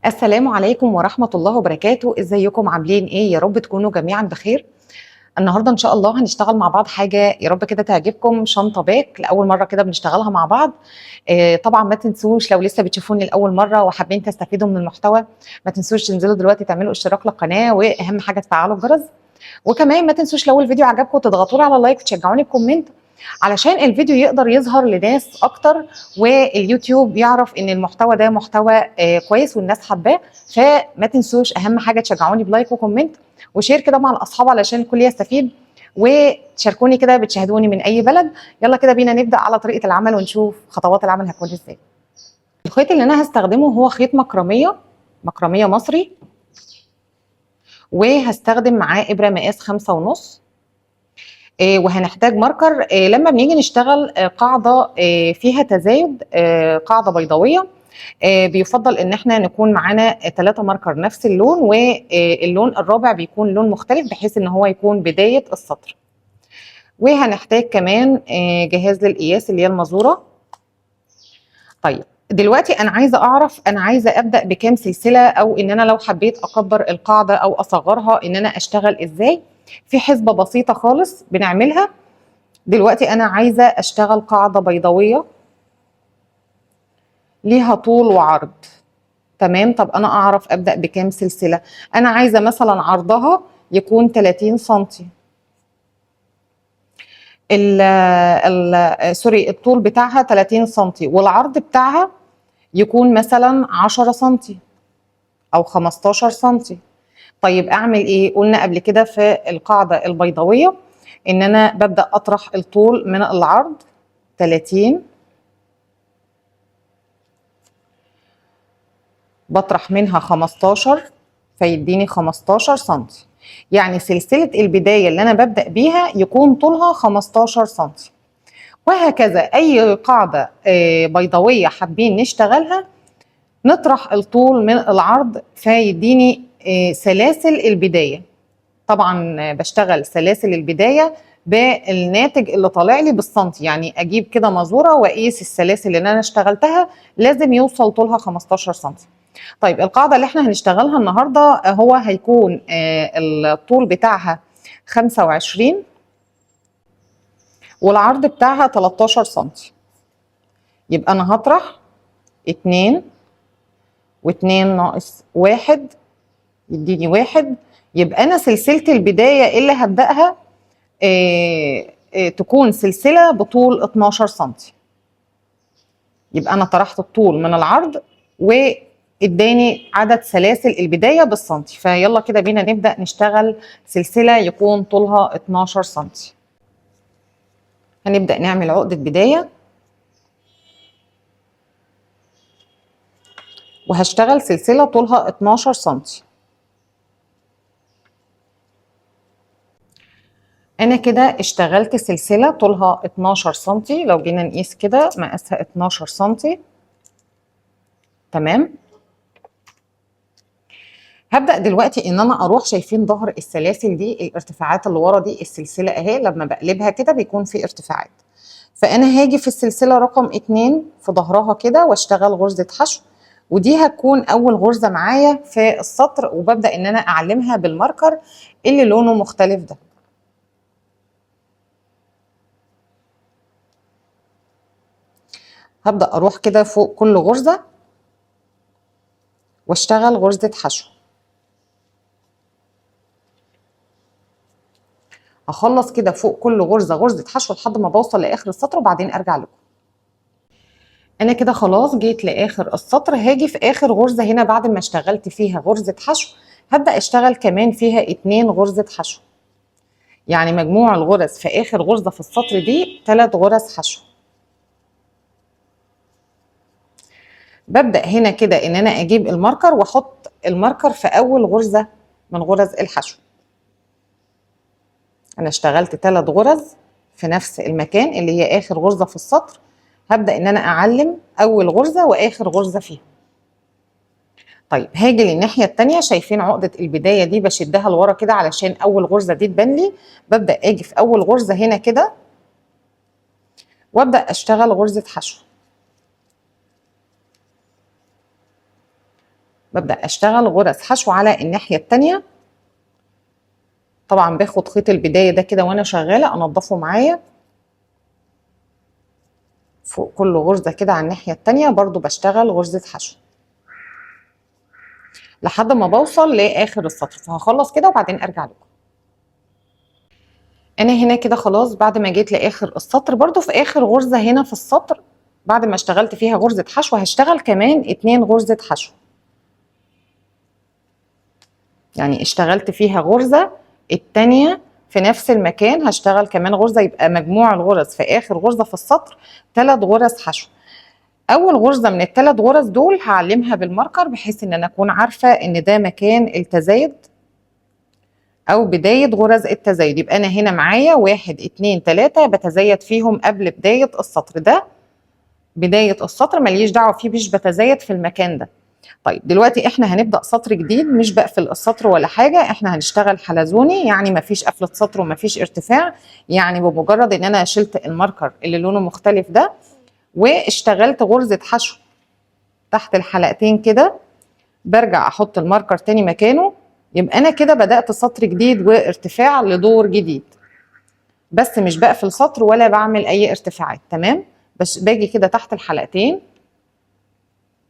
السلام عليكم ورحمة الله وبركاته. ازيكم عاملين ايه؟ يا رب تكونوا جميعا بخير. النهارده ان شاء الله هنشتغل مع بعض حاجة يا رب كده تعجبكم، شنطة باك لأول مرة كده بنشتغلها مع بعض. طبعا ما تنسوش لو لسه بتشوفوني لأول مرة وحابين تستفيدوا من المحتوى، ما تنسوش تنزلوا دلوقتي تعملوا اشتراك للقناة، واهم حاجة تفعلوا الجرس. وكمان ما تنسوش لو الفيديو عجبكم تضغطوا لي على لايك وتشجعوني بكومنت علشان الفيديو يقدر يظهر لناس اكتر، واليوتيوب يعرف ان المحتوى ده محتوى كويس والناس حباه. فما تنسوش اهم حاجه تشجعوني بلايك وكومنت وشير كده مع الاصحاب علشان الكل يستفيد، وتشاركوني كده بتشاهدوني من اي بلد. يلا كده بينا نبدا على طريقه العمل ونشوف خطوات العمل هتكون ازاي. الخيط اللي انا هستخدمه هو خيط مكرميه مصري، وهستخدم معاه ابره مقاس 5.5. وهنحتاج ماركر لما بنيجي نشتغل قاعدة فيها تزايد، قاعدة بيضاوية. بيفضل ان احنا نكون معانا 3 ماركر نفس اللون، واللون الرابع بيكون لون مختلف بحيث ان هو يكون بداية السطر. وهنحتاج كمان جهاز للقياس اللي هي المزورة. طيب دلوقتي انا عايزه ابدا بكام سلسله، او ان انا لو حبيت اكبر القاعده او اصغرها ان انا اشتغل ازاي. في حسبه بسيطه خالص بنعملها. دلوقتي انا عايزه اشتغل قاعده بيضاويه ليها طول وعرض. تمام، طب انا اعرف ابدا بكام سلسله؟ انا عايزه مثلا عرضها يكون 30 سنتي، سوري، الطول بتاعها 30 سنتي والعرض بتاعها يكون مثلا 10 سنتي او 15 سنتي. طيب اعمل ايه؟ قلنا قبل كده في القاعده البيضاويه ان انا ببدا اطرح الطول من العرض 30، بطرح منها 15 فيديني 15 سنتي. يعني سلسلة البداية اللي أنا ببدأ بيها يكون طولها 15 سنتي. وهكذا أي قاعدة بيضاوية حابين نشتغلها نطرح الطول من العرض فيديني سلاسل البداية. طبعا بشتغل سلاسل البداية بالناتج اللي طالع لي بالسنتي، يعني أجيب كده مزورة وأقيس السلاسل اللي أنا اشتغلتها لازم يوصل طولها 15 سنتي. طيب القاعدة اللي احنا هنشتغلها النهاردة هو هيكون الطول بتاعها 25 والعرض بتاعها 13 سنتي. يبقى انا هطرح 2 و2 ناقص 1 يديني 1. يبقى انا سلسلة البداية اللي هبدأها تكون سلسلة بطول 12 سنتي. يبقى انا طرحت الطول من العرض واداني عدد سلاسل البدايه بالسنتي. فيلا كده بينا نبدا نشتغل سلسله يكون طولها 12 سنتي. هنبدا نعمل عقده بدايه وهشتغل سلسله طولها 12 سنتي. انا كده اشتغلت سلسله طولها 12 سنتي. لو جينا نقيس كده مقاسها 12 سنتي. تمام، هبدأ دلوقتي ان انا اروح، شايفين ظهر السلاسل دي الارتفاعات اللي ورا دي، السلسلة اهي لما بقلبها كده بيكون في ارتفاعات. فانا هاجي في السلسلة رقم 2 في ظهرها كده واشتغل غرزة حشو، ودي هتكون اول غرزة معايا في السطر، وببدأ ان انا اعلمها بالماركر اللي لونه مختلف ده. هبدأ اروح كده فوق كل غرزة واشتغل غرزة حشو. هخلص كده فوق كل غرزة غرزة حشو لحد ما بوصل لاخر السطر وبعدين ارجع لكم. انا كده خلاص جيت لاخر السطر. هاجي في اخر غرزة هنا بعد ما اشتغلت فيها غرزة حشو هبدأ اشتغل كمان فيها 2 غرزة حشو. يعني مجموع الغرز في اخر غرزة في السطر دي 3 غرز حشو. ببدأ هنا كده ان انا اجيب الماركر واحط الماركر في اول غرزة من غرز الحشو. انا اشتغلت 3 غرز في نفس المكان اللي هي اخر غرزة في السطر. هبدأ ان انا اعلم اول غرزة واخر غرزة فيها. طيب هاجي للناحية التانية، شايفين عقدة البداية دي بشدها لورا كده علشان اول غرزة دي تبان لي. ببدأ اجي في اول غرزة هنا كده وابدأ اشتغل غرزة حشو. ببدأ اشتغل غرز حشو على الناحية التانية. طبعا باخد خيط البداية ده كده وانا شغالة انضفه معايا فوق كل غرزة كده على الناحية التانية، برضو بشتغل غرزة حشو لحد ما بوصل لاخر السطر. فهخلص كده وبعدين ارجع لكم. انا هنا كده خلاص بعد ما جيت لاخر السطر، برضو في اخر غرزة هنا في السطر بعد ما اشتغلت فيها غرزة حشو هشتغل كمان 2 غرزة حشو. يعني اشتغلت فيها غرزة، التانية في نفس المكان هشتغل كمان غرزة، يبقى مجموع الغرز في اخر غرزة في السطر 3 غرز حشو. اول غرزة من ال3 غرز دول هعلمها بالماركر بحيث ان انا اكون عارفة ان ده مكان التزايد او بداية غرز التزايد. يبقى انا هنا معايا 1 2 3 بتزايد فيهم قبل بداية السطر، ده بداية السطر ماليش دعوة فيه، مش بتزايد في المكان ده. طيب دلوقتي احنا هنبدأ سطر جديد، مش بقفل السطر ولا حاجة، احنا هنشتغل حلزوني، يعني مفيش قفلة سطر ومفيش ارتفاع. يعني بمجرد ان انا شلت الماركر اللي لونه مختلف ده واشتغلت غرزة حشو تحت الحلقتين كده، برجع احط الماركر تاني مكانه، يبقى انا كده بدأت سطر جديد وارتفاع لدور جديد، بس مش بقفل سطر ولا بعمل اي ارتفاعات. تمام، بس باجي كده تحت الحلقتين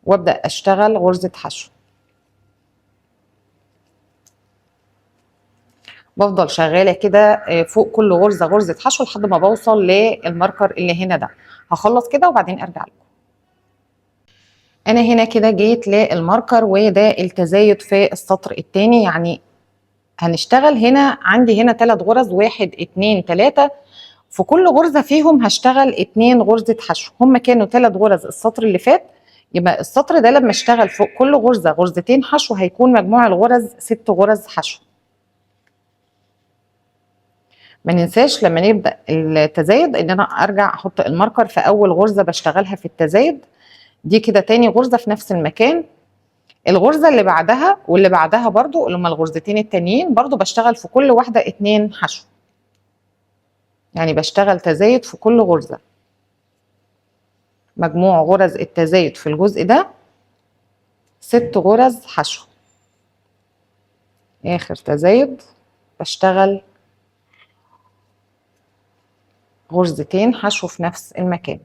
وابدأ اشتغل غرزة حشو. بفضل شغاله كده فوق كل غرزه غرزه حشو لحد ما بوصل للماركر اللي هنا ده. هخلص كده وبعدين ارجع لكم. انا هنا كده جيت للماركر وده التزايد في السطر الثاني. يعني هنشتغل هنا عندي هنا 3 غرز، 1 2 3، في كل غرزه فيهم هشتغل 2 غرزه حشو. هم كانوا 3 غرز السطر اللي فات، يبقى السطر ده لما اشتغل فوق كل غرزه غرزتين حشو هيكون مجموع الغرز 6 غرز حشو. ما ننساش لما نبدأ التزايد ان انا ارجع احط الماركر في اول غرزة بشتغلها في التزايد، دي كده تاني غرزة في نفس المكان. الغرزة اللي بعدها واللي بعدها برضو اللي هما الغرزتين التانيين برضو بشتغل في كل واحدة 2 حشو، يعني بشتغل تزايد في كل غرزة. مجموع غرز التزايد في الجزء ده 6 غرز حشو. اخر تزايد بشتغل غرزتين حشو في نفس المكان.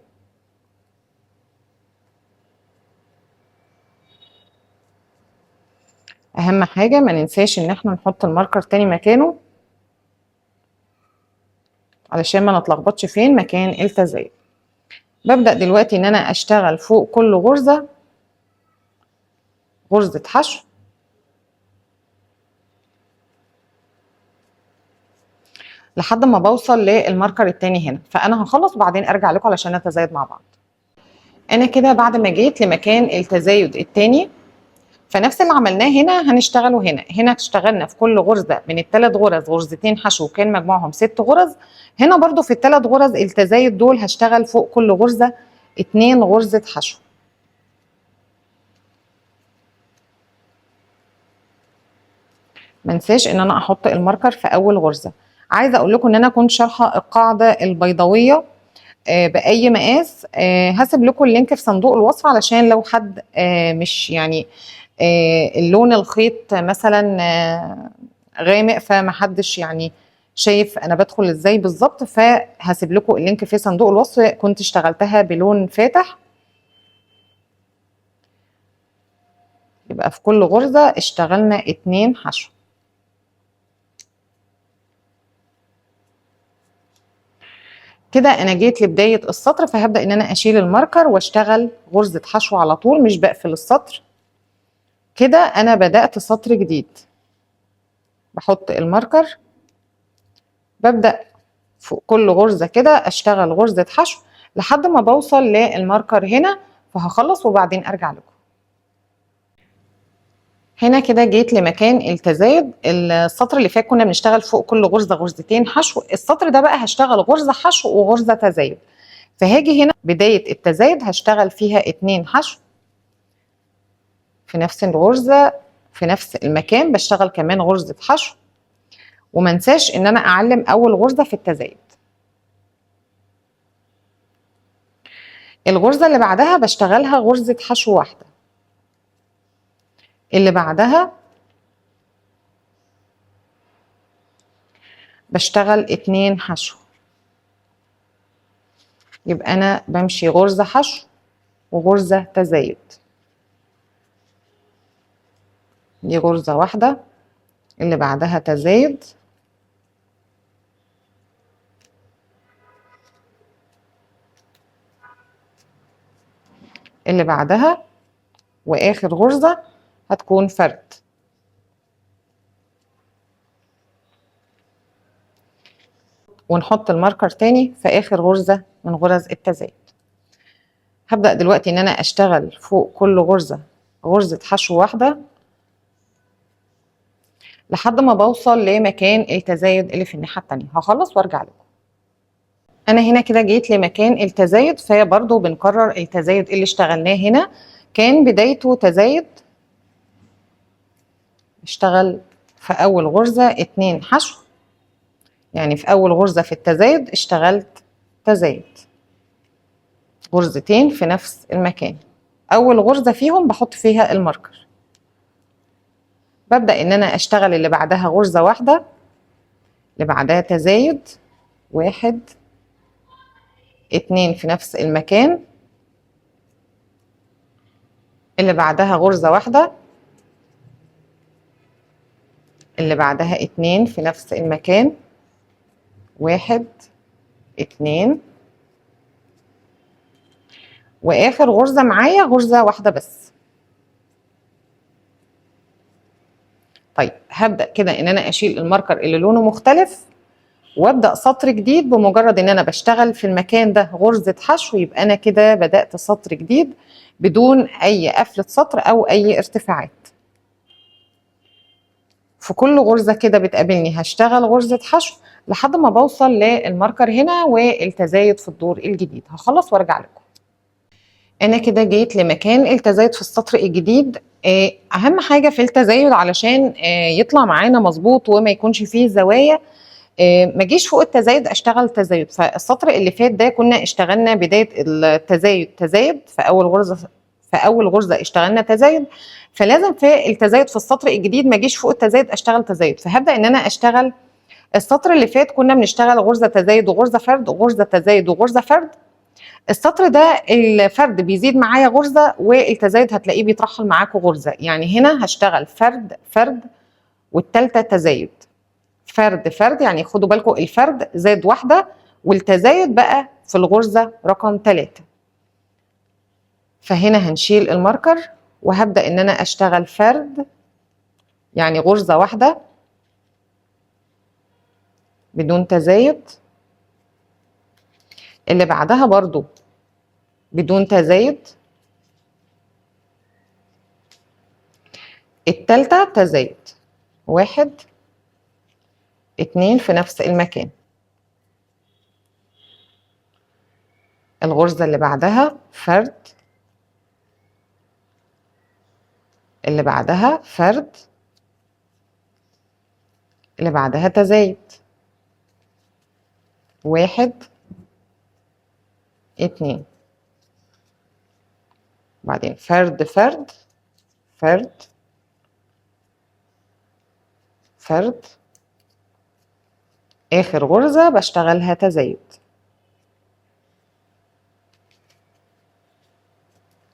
اهم حاجة ما ننساش ان احنا نحط الماركر تاني مكانه علشان ما نتلخبطش فين مكان التزايد. ببدأ دلوقتي ان انا اشتغل فوق كل غرزة غرزة حشو لحد ما بوصل للماركر التاني هنا. فانا هخلص وبعدين ارجع لكم علشان نتزايد مع بعض. انا كده بعد ما جيت لمكان التزايد التاني، فنفس اللي عملناه هنا هنشتغله هنا. هنا اشتغلنا في كل غرزة من ال3 غرز غرزتين حشو كان مجموعهم 6 غرز. هنا برضو في ال3 غرز التزايد دول هشتغل فوق كل غرزة 2 غرزة حشو. منساش ان انا احط الماركر في اول غرزة. عايزة اقول لكم ان انا كنت شارحة القاعدة البيضاوية باي مقاس، هسيب لكم اللينك في صندوق الوصف علشان لو حد مش يعني اللون الخيط مثلا غامق فمحدش يعني شايف انا بدخل ازاي بالظبط، فهسيب لكم اللينك في صندوق الوصف. كنت اشتغلتها بلون فاتح، يبقى في كل غرزة اشتغلنا 2 حشو. كده انا جيت لبداية السطر، فهبدأ ان انا اشيل الماركر واشتغل غرزة حشو على طول، مش بقفل السطر. كده انا بدأت سطر جديد. بحط الماركر، ببدأ فوق كل غرزة كده اشتغل غرزة حشو لحد ما بوصل للماركر هنا، فهخلص وبعدين ارجع لكم. هنا كده جيت لمكان التزايد. السطر اللي فات كنا بنشتغل فوق كل غرزة غرزتين حشو، السطر ده بقى هشتغل غرزة حشو وغرزة تزايد. فهاجي هنا بداية التزايد هشتغل فيها 2 حشو في نفس الغرزة في نفس المكان، بشتغل كمان غرزة حشو. ومنساش ان انا اعلم اول غرزة في التزايد. الغرزة اللي بعدها بشتغلها غرزة حشو واحدة. اللي بعدها بشتغل 2 حشو، يبقى انا بمشي غرزة حشو وغرزة تزايد. دي غرزة واحدة، اللي بعدها تزايد، اللي بعدها، واخر غرزة هتكون فرد. ونحط الماركر تاني في اخر غرزة من غرز التزايد. هبدأ دلوقتي ان انا اشتغل فوق كل غرزة غرزة حشو واحدة لحد ما بوصل لمكان التزايد اللي في الناحية التانية. هخلص وارجع لكم. انا هنا كده جيت لمكان التزايد، فبرضو بنكرر التزايد اللي اشتغلناه هنا. كان بدايته تزايد، اشتغل في اول غرزة 2 حشو، يعني في اول غرزة في التزايد اشتغلت تزايد غرزتين في نفس المكان. اول غرزة فيهم بحط فيها الماركر، ببدأ ان انا اشتغل اللي بعدها غرزة واحدة، اللي بعدها تزايد 1 2 في نفس المكان، اللي بعدها غرزة واحدة، اللي بعدها 2 في نفس المكان، 1 2، واخر غرزة معايا غرزة واحدة بس. طيب هبدأ كده ان انا اشيل الماركر اللي لونه مختلف وابدأ سطر جديد. بمجرد ان انا بشتغل في المكان ده غرزة حشو يبقى انا كده بدأت سطر جديد بدون اي قفلة سطر او اي ارتفاعات. في كل غرزة كده بتقابلني هشتغل غرزة حشو لحد ما بوصل للماركر هنا والتزايد في الدور الجديد. هخلص وارجع لكم. انا كده جيت لمكان التزايد في السطر الجديد. اهم حاجة في التزايد علشان يطلع معانا مظبوط وما يكونش فيه زوايا، ما جيش فوق التزايد اشتغل تزايد. فالسطر اللي فات ده كنا اشتغلنا بداية التزايد تزايد في اول غرزة اشتغلنا تزايد، فلازم في التزايد في السطر الجديد ما جيش فوق التزايد اشتغل تزايد. فهبدأ ان انا اشتغل السطر اللي فات كنا بنشتغل غرزة تزايد وغرزة فرد وغرزة تزايد وغرزة فرد. السطر ده الفرد بيزيد معايا غرزة والتزايد هتلاقيه بيترحل معاكوا غرزة. يعني هنا هشتغل فرد فرد والتالتة تزايد، فرد فرد، يعني خدوا بالكم الفرد زاد واحدة والتزايد بقى في الغرزة رقم 3. فهنا هنشيل الماركر وهبدأ ان انا اشتغل فرد، يعني غرزة واحدة بدون تزايد، اللي بعدها برضو بدون تزايد، التالتة تزايد 1 2 في نفس المكان، الغرزة اللي بعدها فرد، اللي بعدها فرد، اللي بعدها تزايد 1 2، بعدين فرد فرد فرد فرد، اخر غرزة بشتغلها تزايد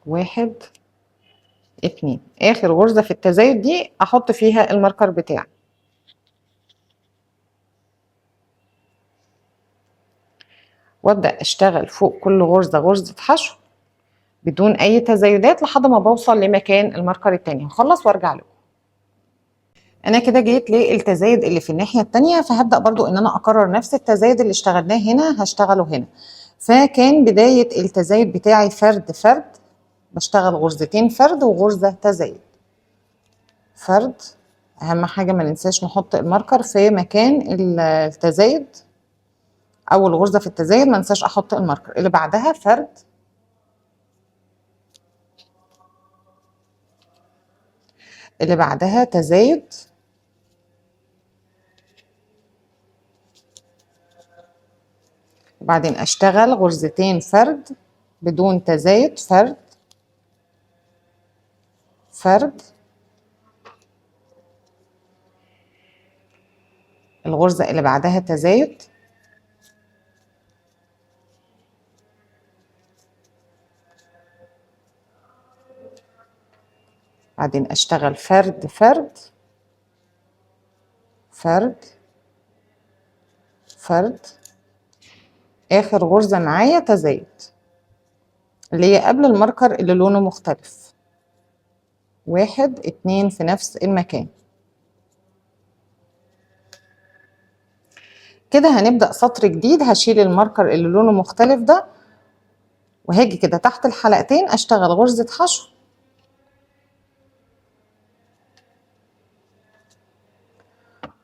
1 2. اخر غرزة في التزايد دي احط فيها الماركر بتاعي. وابدأ اشتغل فوق كل غرزة غرزة حشو بدون اي تزايدات لحد ما بوصل لمكان الماركر التاني. هخلص وارجع لكم. انا كده جيت للتزايد اللي في الناحية التانية، فهبدأ برضو ان انا اكرر نفس التزايد اللي اشتغلناه هنا هشتغله هنا. فكان بداية التزايد بتاعي فرد فرد، بشتغل غرزتين فرد وغرزة تزايد فرد. اهم حاجة ما ننساش نحط الماركر في مكان التزايد، اول غرزة في التزايد ما ننساش احط الماركر. اللي بعدها فرد، اللي بعدها تزايد، وبعدين اشتغل غرزتين فرد بدون تزايد فرد فرد الغرزة اللي بعدها تزايد، بعدين اشتغل فرد فرد فرد فرد، اخر غرزة معايا تزايد اللي هي قبل الماركر اللي لونه مختلف، 1 2 في نفس المكان. كده هنبدأ سطر جديد. هشيل الماركر اللي لونه مختلف ده وهاجي كده تحت الحلقتين اشتغل غرزة حشو،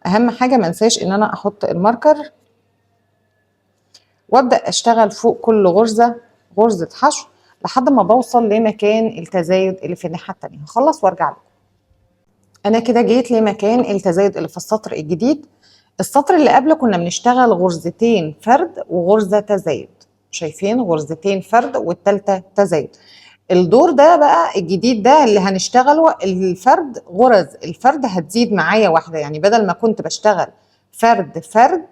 اهم حاجة منساش ان انا احط الماركر، وابدأ اشتغل فوق كل غرزة غرزة حشو لحد ما بوصل لمكان التزايد اللي في الناحية التانية. هخلص وارجع لكم. انا كده جيت لمكان التزايد اللي في السطر الجديد. السطر اللي قبله كنا بنشتغل غرزتين فرد وغرزة تزايد، شايفين غرزتين فرد والتالتة تزايد. الدور ده بقى الجديد ده اللي هنشتغله الفرد، غرز الفرد هتزيد معايا واحدة، يعني بدل ما كنت بشتغل فرد فرد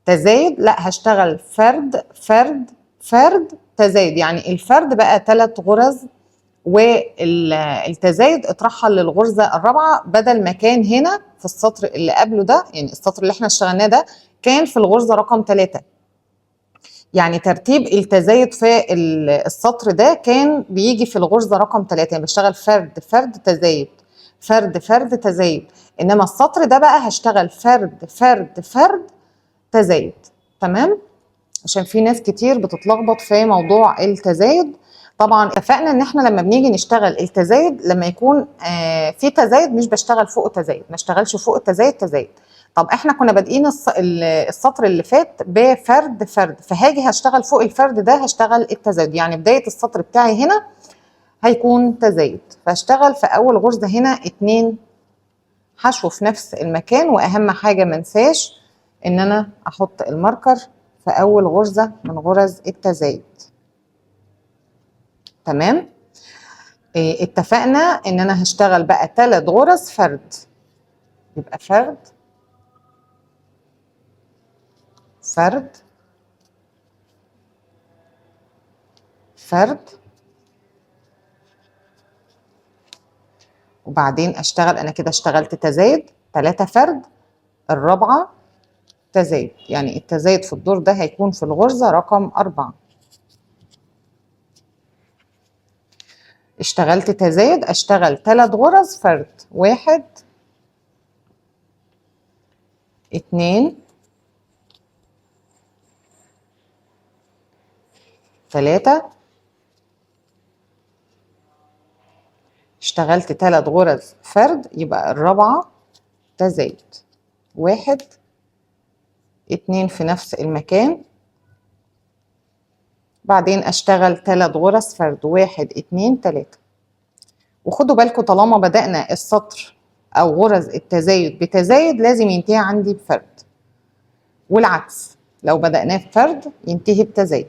تزايد، لا هشتغل فرد فرد فرد تزايد، يعني الفرد بقى 3 غرز والتزايد اترحل للغرزة الرابعة، بدل ما كان هنا في السطر اللي قبله ده، يعني السطر اللي احنا اشتغلناه ده كان في الغرزة رقم 3. يعني ترتيب التزايد في السطر ده كان بيجي في الغرزة رقم 3، يعني بشتغل فرد فرد تزايد فرد فرد تزايد، انما السطر ده بقى هشتغل فرد فرد فرد تزايد. تمام؟ عشان في ناس كتير بتتلخبط في موضوع التزايد. طبعا اتفقنا ان احنا لما بنيجي نشتغل التزايد لما يكون في تزايد مش بشتغل فوق تزايد، ما اشتغلش فوق التزايد تزايد. طب احنا كنا بادئين السطر اللي فات بفرد فرد، فهاجي هشتغل فوق الفرد ده هشتغل التزايد، يعني بداية السطر بتاعي هنا هيكون تزايد، فاشتغل في اول غرزة هنا 2 حشو في نفس المكان. واهم حاجة منساش ان انا احط الماركر في اول غرزة من غرز التزايد. تمام؟ اتفقنا ان انا هشتغل بقى 3 غرز فرد، يبقى فرد فرد فرد، وبعدين اشتغل، انا كده اشتغلت تزايد 3 فرد، الرابعة تزايد، يعني التزايد في الدور ده هيكون في الغرزة رقم 4. اشتغلت تزايد، اشتغل 3 غرز فرد، 1 2 3، اشتغلت 3 غرز فرد، يبقى الرابعة تزايد، 1 2 في نفس المكان، بعدين اشتغل 3 غرز فرد، 1 2 3. وخدوا بالكم طالما بدأنا السطر او غرز التزايد بتزايد لازم ينتهي عندي بفرد، والعكس لو بدأناه بفرد ينتهي بتزايد.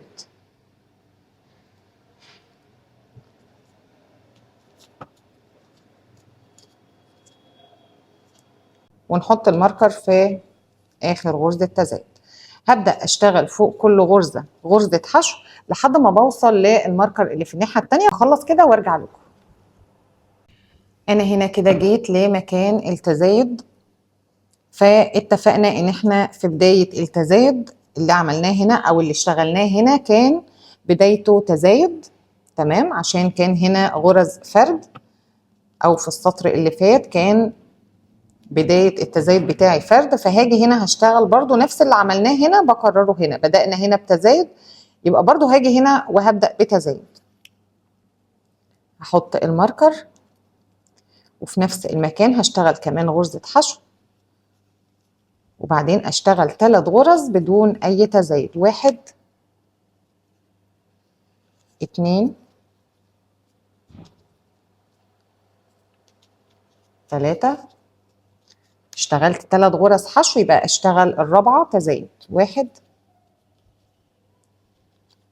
ونحط الماركر في اخر غرزة تزايد. هبدأ اشتغل فوق كل غرزة غرزة حشو لحد ما بوصل للماركر اللي في الناحية التانية. اخلص كده وارجع لكم. انا هنا كده جيت لمكان التزايد، فاتفقنا ان احنا في بداية التزايد اللي عملناه هنا او اللي اشتغلناه هنا كان بدايته تزايد. تمام؟ عشان كان هنا غرز فرد، او في السطر اللي فات كان بداية التزايد بتاعي فرد، فهاجي هنا هشتغل برضو نفس اللي عملناه هنا بكرره هنا. بدأنا هنا بتزايد يبقى برضو هاجي هنا وهبدأ بتزايد. هحط الماركر وفي نفس المكان هشتغل كمان غرزة حشو، وبعدين اشتغل 3 غرز بدون اي تزايد، 1 2 3. اشتغلت 3 غرز حشو يبقى اشتغل الرابعة تزايد، 1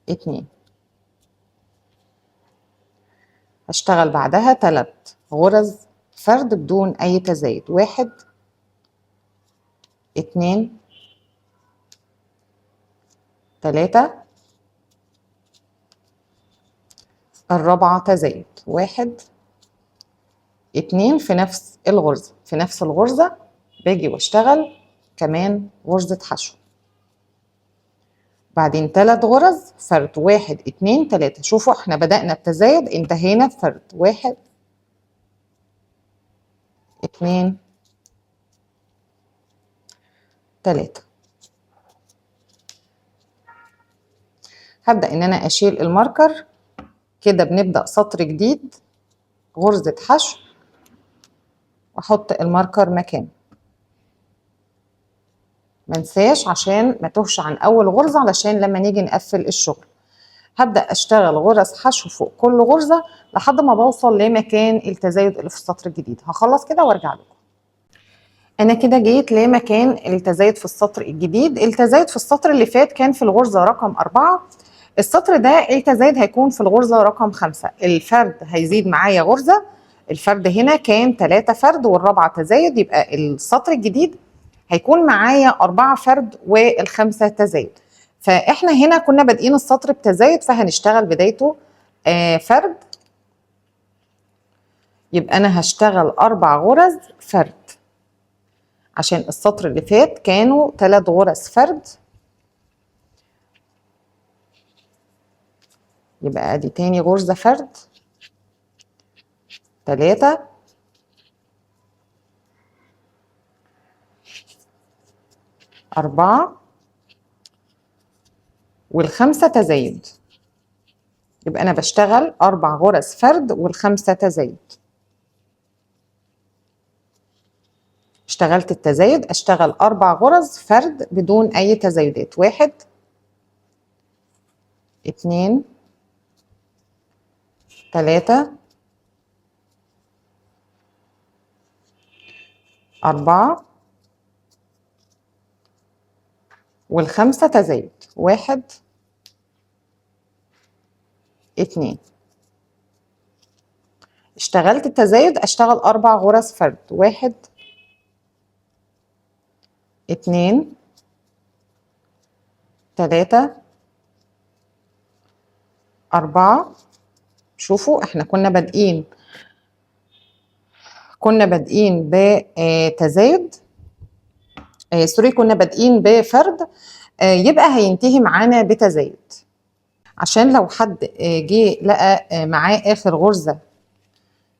2. هشتغل بعدها 3 غرز فرد بدون اي تزايد، 1 2 3 الرابعة تزايد 1 2 في نفس الغرزة. في نفس الغرزة باجي واشتغل كمان غرزة حشو، بعدين 3 غرز فرد 1 2 3. شوفوا احنا بدأنا بتزايد انتهينا بفرد 1 2 3. هبدأ ان انا اشيل الماركر كده، بنبدأ سطر جديد غرزة حشو واحط الماركر مكانه. منساش عشان ما تهش عن اول غرزة علشان لما نيجي نقفل الشغل. هبدأ اشتغل غرز حشو فوق كل غرزة لحد ما بوصل لمكان التزايد اللي في السطر الجديد. هخلص كده وارجع لكم. انا كده جيت لمكان التزايد في السطر الجديد. التزايد في السطر اللي فات كان في الغرزة رقم 4. السطر ده التزايد هيكون في الغرزة رقم 5. الفرد هيزيد معايا غرزة. الفرد هنا كان 3 فرد والرابعة تزايد، يبقى السطر الجديد هيكون معايا 4 فرد والخمسة تزايد. فاحنا هنا كنا بادئين السطر بتزايد، فهنشتغل بدايته فرد. يبقى انا هشتغل 4 غرز فرد عشان السطر اللي فات كانوا 3 غرز فرد. يبقى ادي تاني غرزة فرد 3 4 والخمسة تزايد. يبقى أنا بشتغل 4 غرز فرد والخمسة تزايد. اشتغلت التزايد أشتغل 4 غرز فرد بدون أي تزايدات. 1 2 3 4 والخمسة تزايد. 1 2. اشتغلت التزايد أشتغل 4 غرز فرد. 1 2 3 4. شوفوا احنا كنا بادئين بتزايد، سوري، كنا بادئين بفرد، يبقى هينتهي معانا بتزايد. عشان لو حد جه لقى معاه اخر غرزة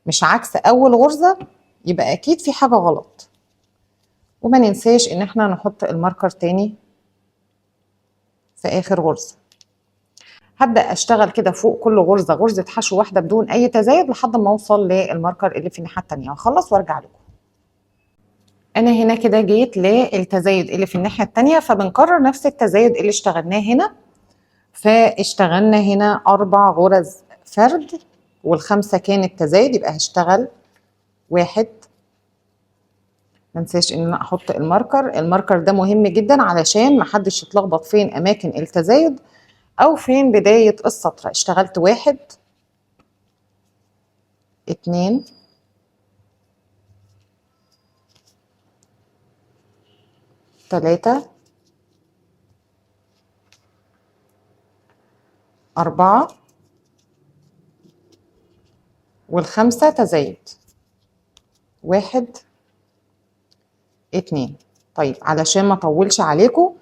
مش عكس اول غرزة يبقى اكيد في حاجة غلط. وما ننساش ان احنا نحط الماركر تاني في اخر غرزة. هبدأ اشتغل كده فوق كل غرزة غرزة حشو واحدة بدون اي تزايد لحد ما اوصل للماركر اللي في الناحية التانية. هخلص وارجع لكم. انا هنا كده جيت للتزايد اللي في الناحية التانية، فبنكرر نفس التزايد اللي اشتغلناه هنا. فاشتغلنا هنا 4 غرز فرد والخمسة كانت تزايد. يبقى هشتغل 1. منساش ان انا احط الماركر. الماركر ده مهم جدا علشان محدش يتلخبط فين اماكن التزايد او فين بداية السطر. اشتغلت 1 2 3 4 والخمسة تزايد. 1 2. طيب علشان ما اطولش عليكم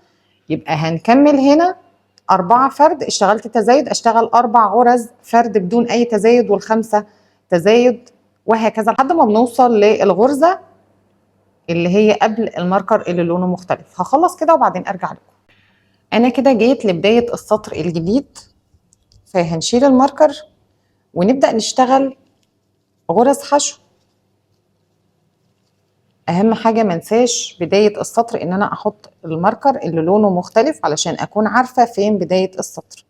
يبقى هنكمل هنا 4 فرد. اشتغلت تزايد اشتغل 4 غرز فرد بدون اي تزايد والخمسة تزايد، وهكذا لحد ما بنوصل للغرزة اللي هي قبل الماركر اللي لونه مختلف. هخلص كده وبعدين ارجع لكم. انا كده جيت لبداية السطر الجديد، فهنشيل الماركر ونبدأ نشتغل غرز حشو. اهم حاجة منساش بداية السطر ان انا احط الماركر اللي لونه مختلف علشان اكون عارفة فين بداية السطر.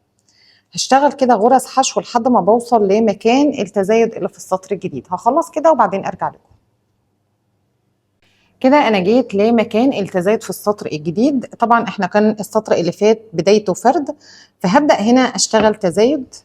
هشتغل كده غرز حشو لحد ما بوصل لمكان التزايد اللي في السطر الجديد. هخلص كده وبعدين ارجع لكم. كده انا جيت لمكان التزايد في السطر الجديد. طبعا احنا كان السطر اللي فات بدايته فرد، فهبدأ هنا اشتغل تزايد.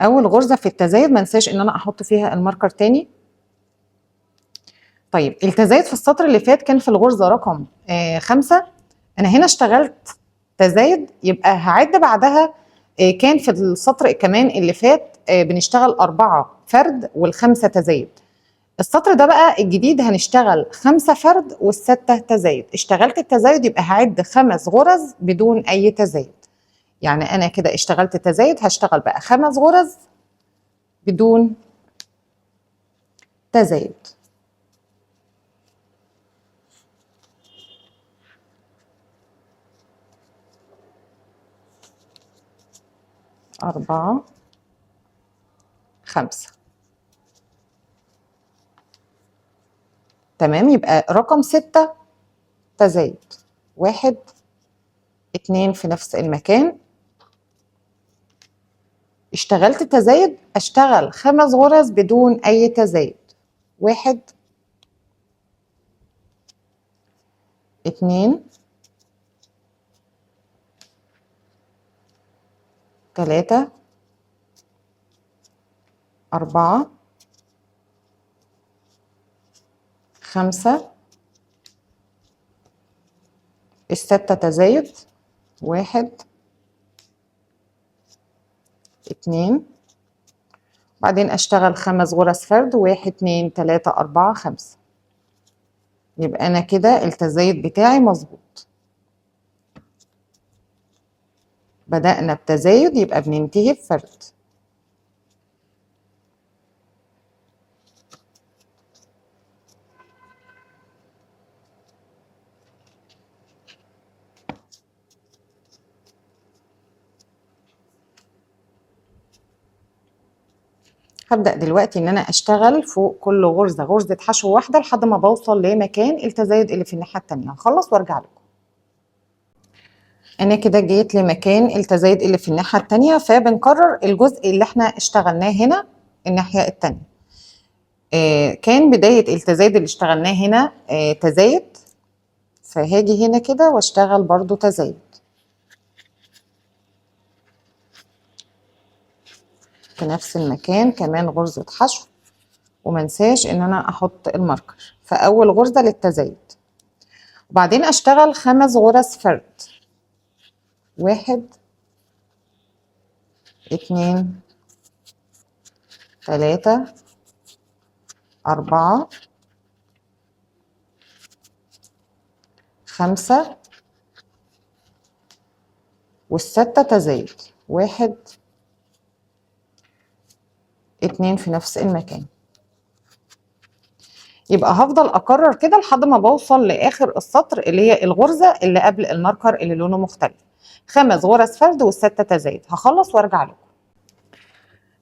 اول غرزه في التزايد ما انساش ان انا احط فيها الماركر تاني. طيب التزايد في السطر اللي فات كان في الغرزه رقم 5. انا هنا اشتغلت تزايد، يبقى هعد بعدها كان في السطر كمان اللي فات بنشتغل 4 فرد والخمسة تزايد. السطر ده بقى الجديد هنشتغل 5 فرد وال6 تزايد. اشتغلت التزايد يبقى هعد 5 غرز بدون اي تزايد. يعني انا كده اشتغلت تزايد، هشتغل بقى 5 غرز بدون تزايد. أربعة، 5. تمام، يبقى رقم 6 تزايد. 1 2 في نفس المكان. اشتغلت تزايد، اشتغل 5 غرز بدون اي تزايد. 1 2 3 4 5. ال6 تزايد. 1 2. بعدين اشتغل 5 غرز فرد. 1 2 3 4 5. يبقى انا كده التزايد بتاعي مظبوط. بدأنا بتزايد يبقى بننتهي بفرد. هبدأ دلوقتي ان انا اشتغل فوق كل غرزة غرزة حشو واحدة لحد ما بوصل لمكان التزايد اللي في الناحية التانية. هخلص وارجع لكم. انا كده جيت لمكان التزايد اللي في الناحية التانية، فبنكرر الجزء اللي احنا اشتغلناه هنا الناحية التانية. كان بداية التزايد اللي اشتغلناه هنا تزايد، فهاجي هنا كده واشتغل برضو تزايد في نفس المكان، كمان غرزة حشو. ومنساش ان انا احط الماركر في اول غرزة للتزايد. وبعدين اشتغل 5 غرز فرد. 1 2 3 4 5 وال6 تزايد. 1 2 في نفس المكان. يبقى هفضل اكرر كده لحد ما بوصل لاخر السطر اللي هي الغرزه اللي قبل الماركر اللي لونه مختلف. 5 غرز فرد وال6 تزايد. هخلص وارجع لكم.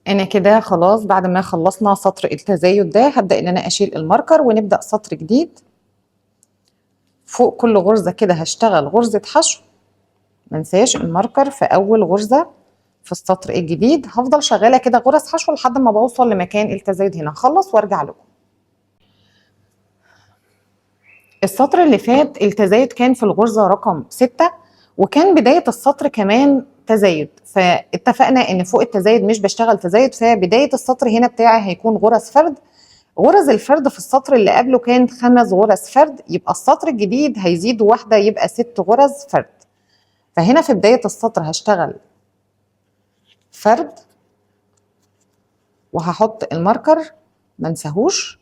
انا كده خلاص بعد ما خلصنا سطر التزايد ده هبدا ان انا اشيل الماركر ونبدا سطر جديد. فوق كل غرزه كده هشتغل غرزه حشو. منساش الماركر في اول غرزه في السطر الجديد. هفضل شغاله كده غرز حشو لحد ما بوصل لمكان التزايد هنا. هخلص وارجع لكم. السطر اللي فات التزايد كان في الغرزة رقم 6، وكان بداية السطر كمان تزايد، فاتفقنا ان فوق التزايد مش بشتغل تزايد، فبداية السطر هنا بتاعي هيكون غرز فرد. غرز الفرد في السطر اللي قبله كان 5 غرز فرد، يبقى السطر الجديد هيزيد واحدة يبقى 6 غرز فرد. فهنا في بداية السطر هشتغل فرد وهحط الماركر منساهوش،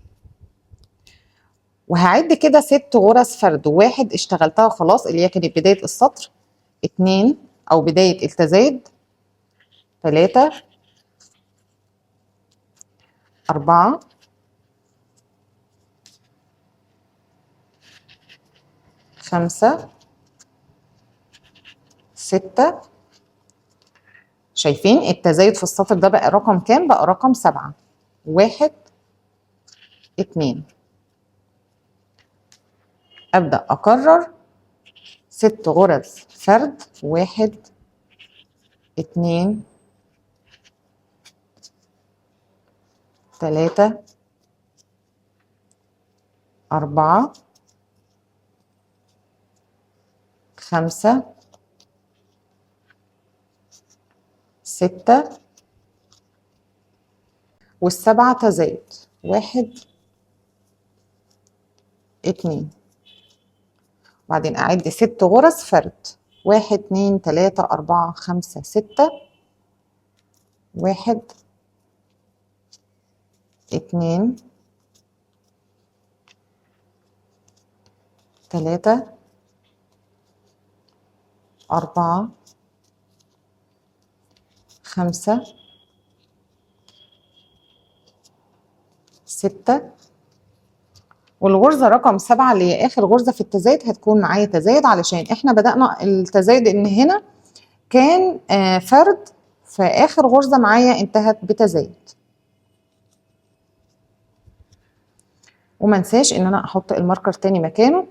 وهعد كده 6 غرز فرد. 1 اشتغلتها خلاص اللي هي كانت بداية السطر. 2 أو بداية التزايد. 3 4 5 6. شايفين التزايد في السطر ده بقى رقم كام؟ بقى رقم 7. 1 2. أبدأ أكرر 6 غرز فرد. 1 2 3 4 5 6 والسبعة تزايد. 1 2. وبعدين أعد 6 غرز فرد. 1 2 3 4 5 6. 1 2 3 4 5 6. والغرزة رقم 7 اللي هي آخر غرزة في التزايد هتكون معايا تزايد، علشان احنا بدأنا التزايد ان هنا كان فرد، فآخر غرزة معايا انتهت بتزايد. ومنساش ان انا احط الماركر تاني مكانه.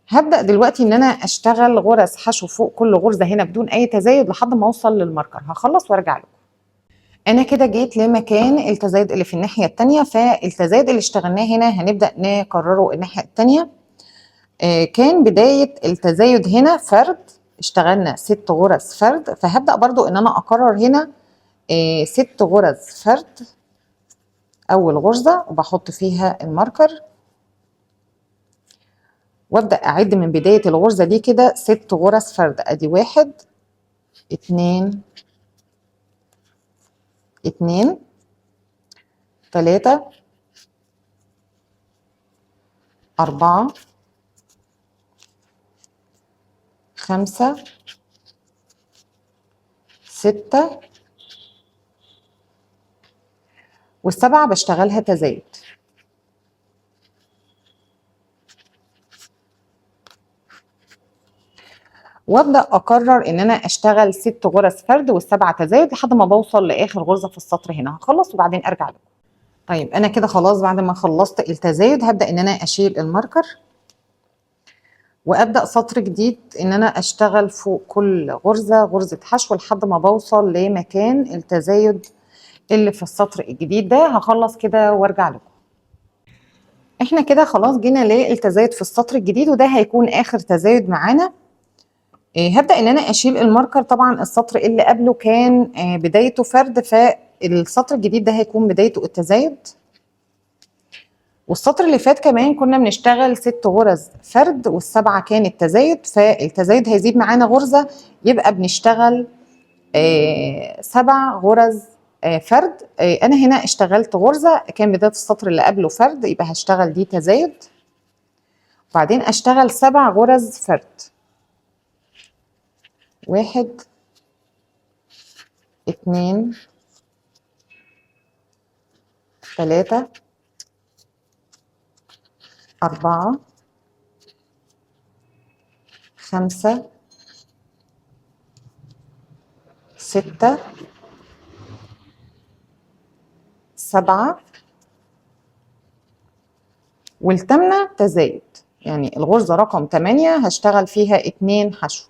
هبدأ دلوقتي ان انا اشتغل غرز حشو فوق كل غرزة هنا بدون اي تزايد لحد ما اوصل للماركر. هخلص وارجع لكم. انا كده جيت لمكان التزايد اللي في الناحية التانية، فالتزايد اللي اشتغلناه هنا هنبدأ نكرره الناحية التانية. كان بداية التزايد هنا فرد، اشتغلنا 6 غرز فرد، فهبدأ برضو ان انا اكرر هنا 6 غرز فرد اول غرزة وبحط فيها الماركر، وابدأ اعد من بداية الغرزة دي كده 6 غرز فرد. ادي 1 2 2 3 4 5 6 والسبعة بشتغلها تزايد. وابدأ اكرر ان انا اشتغل 6 غرز فرد والسبعة تزايد لحد ما بوصل لاخر غرزة في السطر هنا. هخلص وبعدين ارجع لكم. طيب انا كده خلاص بعد ما خلصت التزايد هبدأ ان انا اشيل الماركر وابدأ سطر جديد ان انا اشتغل فوق كل غرزة غرزة حشو لحد ما بوصل لمكان التزايد اللي في السطر الجديد ده. هخلص كده وارجع لكم. احنا كده خلاص جينا للتزايد في السطر الجديد وده هيكون اخر تزايد معانا. هبدأ ان انا اشيل الماركر. طبعا السطر اللي قبله كان بدايته فرد، فالسطر الجديد ده هيكون بدايته التزايد. والسطر اللي فات كمان كنا بنشتغل 6 غرز فرد والسبعة كانت تزايد، فالتزايد هيزيد معانا غرزة يبقى بنشتغل 7 غرز فرد. انا هنا اشتغلت غرزة كان بداية السطر اللي قبله فرد، يبقى هشتغل دي تزايد وبعدين اشتغل 7 غرز فرد. 1 2 3 4 5 6 7 والتامنة تزايد، يعني الغرزة رقم 8 هشتغل فيها 2 حشو.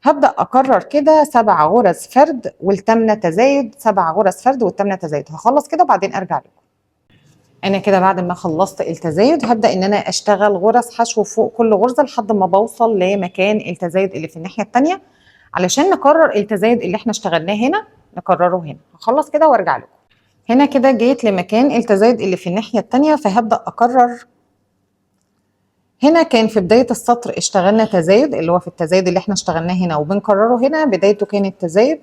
هبدأ أكرر كده 7 غرز فرد والتامنة تزايد، 7 غرز فرد والتامنة تزايد. هخلص كده وبعدين أرجع لكم. أنا كده بعد ما خلصت التزايد هبدأ إن أنا أشتغل غرز حشو فوق كل غرزة لحد ما بوصل لمكان التزايد اللي في الناحية التانية، علشان نكرر التزايد اللي احنا اشتغلناه هنا نكرره هنا. هخلص كده وارجع لكم. هنا كده جيت لمكان التزايد اللي في الناحية التانية، فهبدأ أكرر. هنا كان في بداية السطر اشتغلنا تزايد اللي هو في التزايد اللي احنا اشتغلناه هنا وبنكرره هنا، بدايته كانت تزايد،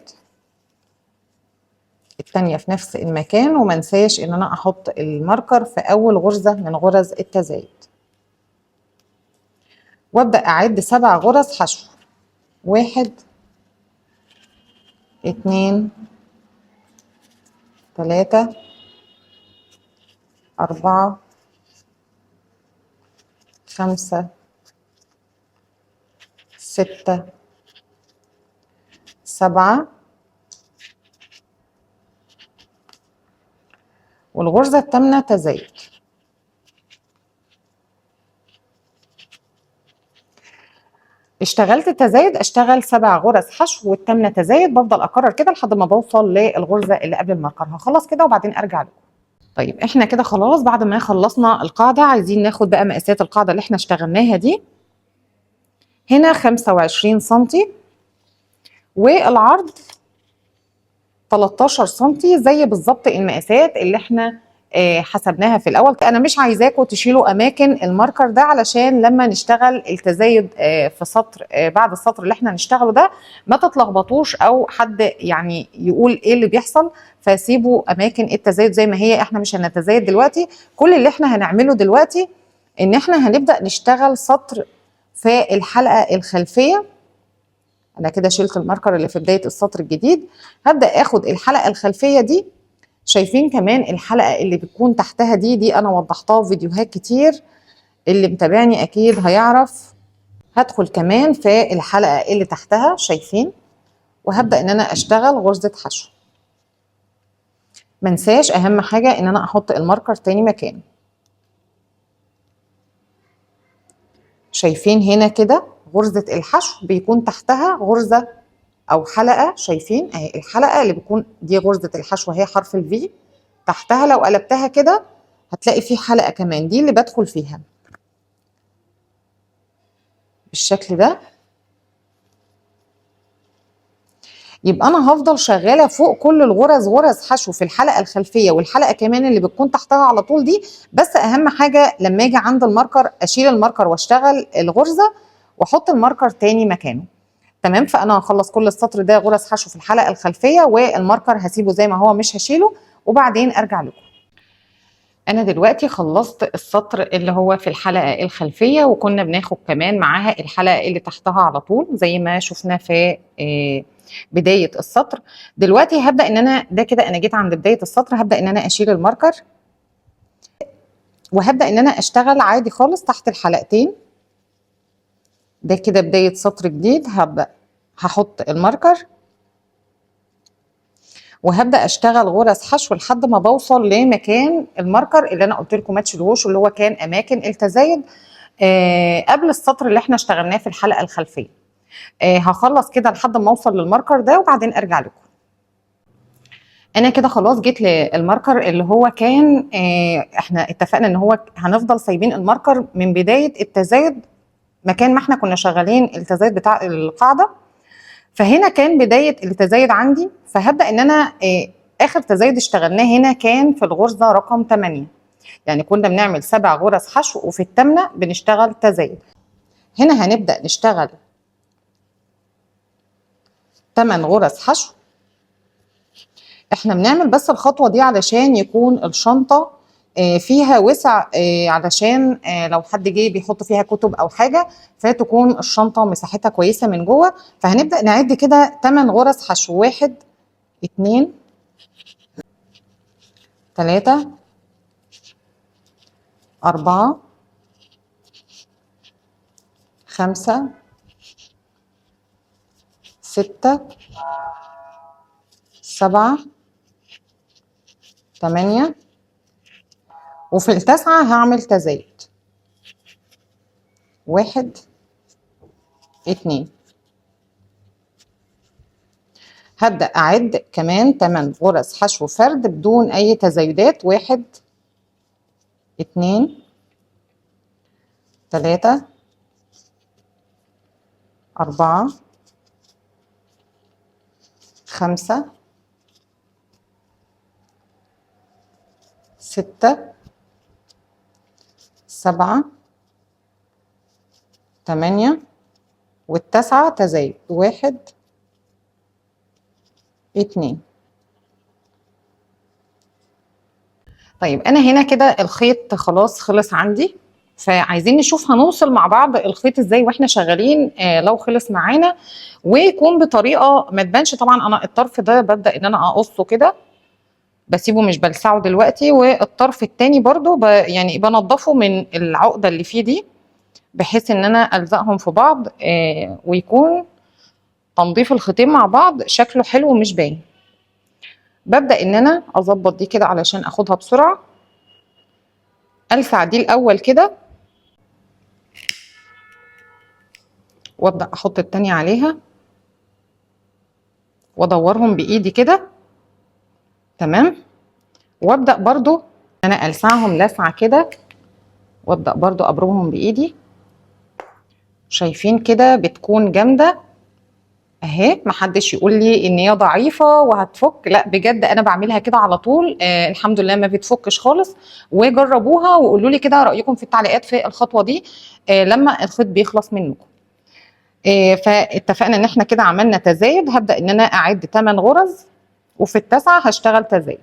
التانية في نفس المكان. ومنساش ان انا احط الماركر في اول غرزة من غرز التزايد وابدأ اعد 7 غرز حشو. 1 2 3 4 5 6 7 والغرزة التامنة تزايد. اشتغلت التزايد اشتغل 7 غرز حشو والتامنة تزايد، بفضل اكرر كده لحد ما بوصل للغرزة اللي قبل الماركر. هخلص كده وبعدين ارجع لكم. طيب احنا كده خلاص بعد ما خلصنا القاعدة عايزين ناخد بقى مقاسات القاعدة اللي احنا اشتغلناها دي. هنا 25 سنتي والعرض 13 سنتي زي بالظبط المقاسات اللي احنا حسبناها في الاول. انا مش عايزاكم تشيلوا اماكن الماركر ده علشان لما نشتغل التزايد في سطر بعد السطر اللي احنا هنشتغله ده ما تتلخبطوش او حد يعني يقول ايه اللي بيحصل. فسيبوا اماكن التزايد زي ما هي، احنا مش هنتزايد دلوقتي. كل اللي احنا هنعمله دلوقتي ان احنا هنبدأ نشتغل سطر في الحلقة الخلفية. انا كده شلت الماركر اللي في بداية السطر الجديد. هبدأ اخد الحلقة الخلفية دي. شايفين كمان الحلقة اللي بتكون تحتها دي انا وضحتها في فيديوهات كتير، اللي متابعني اكيد هيعرف. هدخل كمان في الحلقة اللي تحتها شايفين، وهبدأ ان انا اشتغل غرزة حشو. منساش اهم حاجة ان انا احط الماركر تاني مكانه. شايفين هنا كده غرزة الحشو بيكون تحتها غرزة او حلقة. شايفين اهي الحلقة اللي بتكون دي غرزة الحشو اهي، حرف الفي تحتها. لو قلبتها كده هتلاقي في حلقة كمان، دي اللي بدخل فيها بالشكل ده. يبقى انا هفضل شغالة فوق كل الغرز غرز حشو في الحلقة الخلفية والحلقة كمان اللي بتكون تحتها على طول دي. بس اهم حاجة لما اجي عند الماركر اشيل الماركر واشتغل الغرزة واحط الماركر تاني مكانه. تمام. فانا هخلص كل السطر ده غرز حشو في الحلقة الخلفية، والماركر هسيبه زي ما هو مش هشيله، وبعدين ارجع لكم. انا دلوقتي خلصت السطر اللي هو في الحلقة الخلفية، وكنا بناخد كمان معاها الحلقة اللي تحتها على طول زي ما شفنا في بداية السطر. دلوقتي هبدأ ان انا ده كده انا جيت عند بداية السطر، هبدأ ان انا اشيل الماركر وهبدأ ان انا اشتغل عادي خالص تحت الحلقتين. ده كده بداية سطر جديد. هبدأ هحط الماركر وهبدأ اشتغل غرز حشو لحد ما بوصل لمكان الماركر اللي انا قلت لكم ما تشيلوهوش، اللي هو كان اماكن التزايد قبل السطر اللي احنا اشتغلناه في الحلقة الخلفية. هخلص كده لحد ما اوصل للماركر ده وبعدين ارجع لكم. انا كده خلاص جيت للماركر اللي هو كان احنا اتفقنا ان هو هنفضل سايبين الماركر من بداية التزايد مكان ما احنا كنا شغالين التزايد بتاع القاعدة. فهنا كان بداية التزايد عندي، فهبدأ ان انا اخر تزايد اشتغلناه هنا كان في الغرزة رقم 8. يعني كنا بنعمل 7 غرز حشو وفي الثامنة بنشتغل تزايد. هنا هنبدأ نشتغل 8 غرز حشو. احنا بنعمل بس الخطوة دي علشان يكون الشنطة فيها وسع، علشان لو حد جه بيحط فيها كتب او حاجة فتكون الشنطة مساحتها كويسة من جوه. فهنبدأ نعد كده 8 غرز حشو. 1 2 3 4 5 6 7 8 وفي التاسعة هعمل تزايد. 1 2. هبدأ أعد كمان 8 غرز حشو فرد بدون أي تزايدات. 1 2 3 4 5 6 7 8 والتاسعة تزايد. 1 2. طيب أنا هنا كده الخيط خلاص خلص عندي، فعايزين نشوف هنوصل مع بعض الخيط ازاي واحنا شغالين لو خلص معانا، ويكون بطريقه ما تبانش. طبعا انا الطرف ده ببدا ان انا اقصه كده، بسيبه مش بلسعه دلوقتي، والطرف التاني برضو يعني بنضفه من العقده اللي فيه دي بحيث ان انا الزقهم في بعض ويكون تنظيف الخيطين مع بعض شكله حلو ومش باين. ببدا ان انا اظبط دي كده علشان اخدها بسرعه. السع دي الاول كده وابدا احط التانية عليها وادورهم بايدي كده. تمام. وابدا برضو انا السعهم لسعه كده وابدا برضو ابرمهم بايدي. شايفين كده بتكون جامده اهي، محدش يقول لي ان هي ضعيفه وهتفك، لا بجد انا بعملها كده على طول. الحمد لله ما بتفكش خالص. وجربوها وقولوا لي كده رايكم في التعليقات في الخطوه دي لما الخيط بيخلص منكم. فاتفقنا ان احنا كده عملنا تزايد. هبدا ان انا اعد 8 غرز، وفي التاسعه هشتغل تزايد.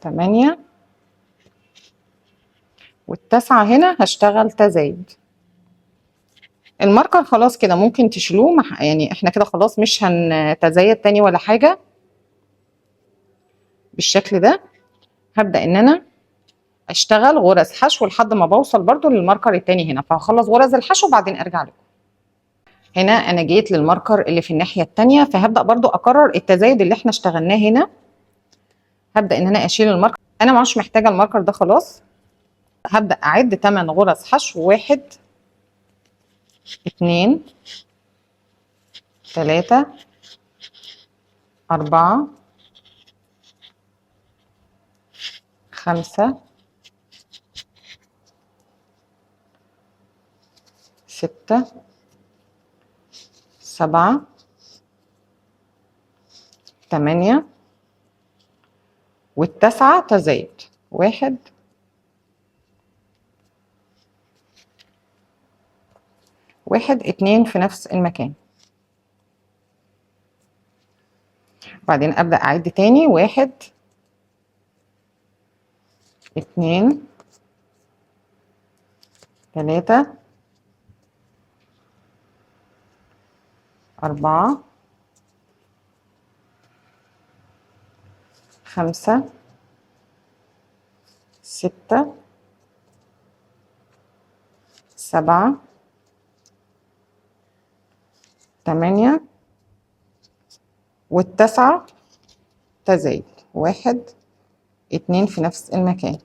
تمانية، والتاسعة هنا هشتغل تزايد. الماركر خلاص كده ممكن تشيلوه، يعني احنا كده خلاص مش هنتزايد تاني ولا حاجة. بالشكل ده هبدأ ان انا اشتغل غرز حشو لحد ما بوصل برضو للماركر التاني هنا، فهخلص غرز الحشو وبعدين ارجع لكم. هنا انا جيت للماركر اللي في الناحية التانية، فهبدأ برضو اكرر التزايد اللي احنا اشتغلناه هنا. هبدأ ان انا اشيل الماركر، انا مش محتاجة الماركر ده خلاص. هبدأ اعد 8 غرز حشو، 1 2 3 4 5 6 7 8 والتاسعة تزايد. 1 1 2 في نفس المكان. وبعدين ابدأ اعد تاني 1 2 3 4 5 6 7 8 والتاسعة تزايد. 1 2 في نفس المكان.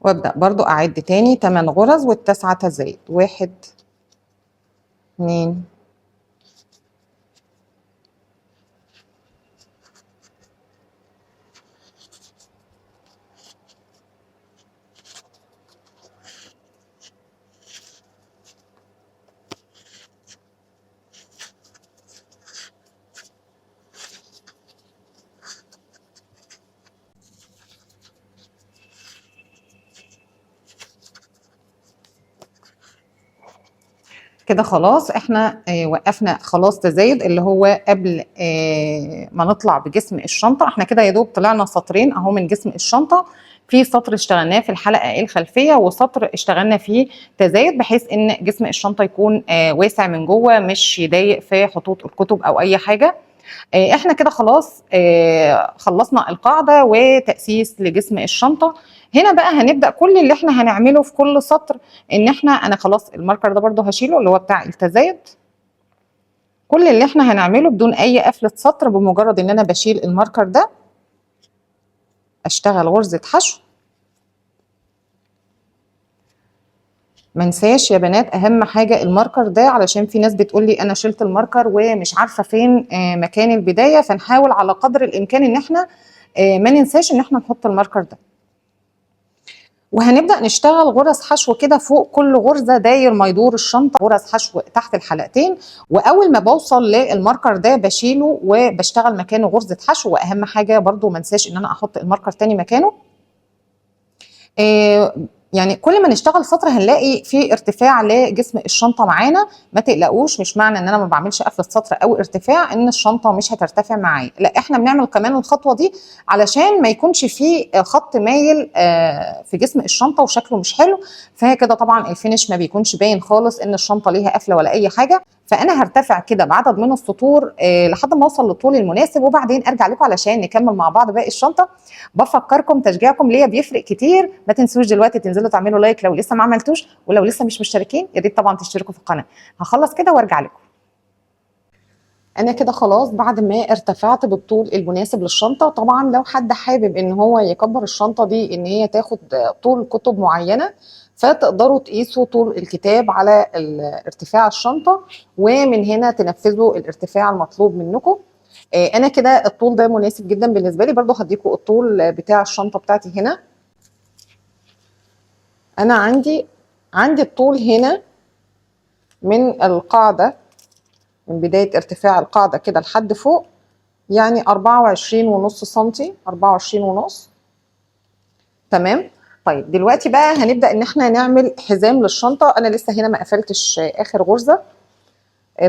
وابدأ برضو اعد تاني 8 غرز والتاسعة تزايد. 1 2 كده خلاص. احنا وقفنا خلاص تزايد اللي هو قبل ما نطلع بجسم الشنطة. احنا كده يا دوب طلعنا سطرين اهو من جسم الشنطة. في سطر اشتغلناه في الحلقة الخلفية، وسطر اشتغلنا فيه تزايد بحيث ان جسم الشنطة يكون واسع من جوه، مش يضايق في خطوط الكتب او اي حاجة. احنا كده خلاص خلصنا القاعدة وتأسيس لجسم الشنطة. هنا بقى هنبدأ كل اللي احنا هنعمله في كل سطر، ان انا خلاص الماركر ده برضو هشيله اللي هو بتاع التزايد. كل اللي احنا هنعمله بدون اي قفلة سطر، بمجرد ان انا بشيل الماركر ده اشتغل غرزة حشو. منساش يا بنات اهم حاجة الماركر ده، علشان في ناس بتقولي انا شلت الماركر ومش عارفة فين مكان البداية. فنحاول على قدر الامكان ان احنا ما ننساش ان احنا نحط الماركر ده. وهنبدأ نشتغل غرز حشو كده فوق كل غرزة داير ما يدور الشنطة، غرز حشو تحت الحلقتين. وأول ما بوصل للماركر ده بشيله وبشتغل مكانه غرزة حشو. وأهم حاجة برضو ما انساش إن أنا أحط الماركر تاني مكانه. يعني كل ما نشتغل سطر هنلاقي في ارتفاع لجسم الشنطه معانا. ما تقلقوش، مش معنى ان انا ما بعملش قفله سطر او ارتفاع ان الشنطه مش هترتفع معايا، لا احنا بنعمل كمان الخطوه دي علشان ما يكونش في خط مايل في جسم الشنطه وشكله مش حلو. فهي كده طبعا الفينش ما بيكونش باين خالص ان الشنطه ليها قفله ولا اي حاجه. فانا هرتفع كده بعدد من السطور لحد ما اوصل للطول المناسب، وبعدين ارجع لكم علشان نكمل مع بعض باقي الشنطه. بفكركم تشجيعكم ليا بيفرق كتير. ما تنسوش دلوقتي تنزلوا تعملوا لايك لو لسه ما عملتوش، ولو لسه مش مشتركين يا ريت طبعا تشتركوا في القناه. هخلص كده وارجع لكم. انا كده خلاص بعد ما ارتفعت بالطول المناسب للشنطه. طبعا لو حد حابب ان هو يكبر الشنطه دي ان هي تاخد طول كتب معينه، فتقدروا تقيسوا طول الكتاب على ارتفاع الشنطه، ومن هنا تنفذوا الارتفاع المطلوب منكم. انا كده الطول ده مناسب جدا بالنسبه لي. برضو هديكم الطول بتاع الشنطه بتاعتي هنا. انا عندي الطول هنا من القاعده، من بدايه ارتفاع القاعده كده لحد فوق، يعني 24.5 سنتي، 24.5. تمام. طيب دلوقتي بقى هنبدا ان احنا نعمل حزام للشنطه. انا لسه هنا ما قفلتش اخر غرزه.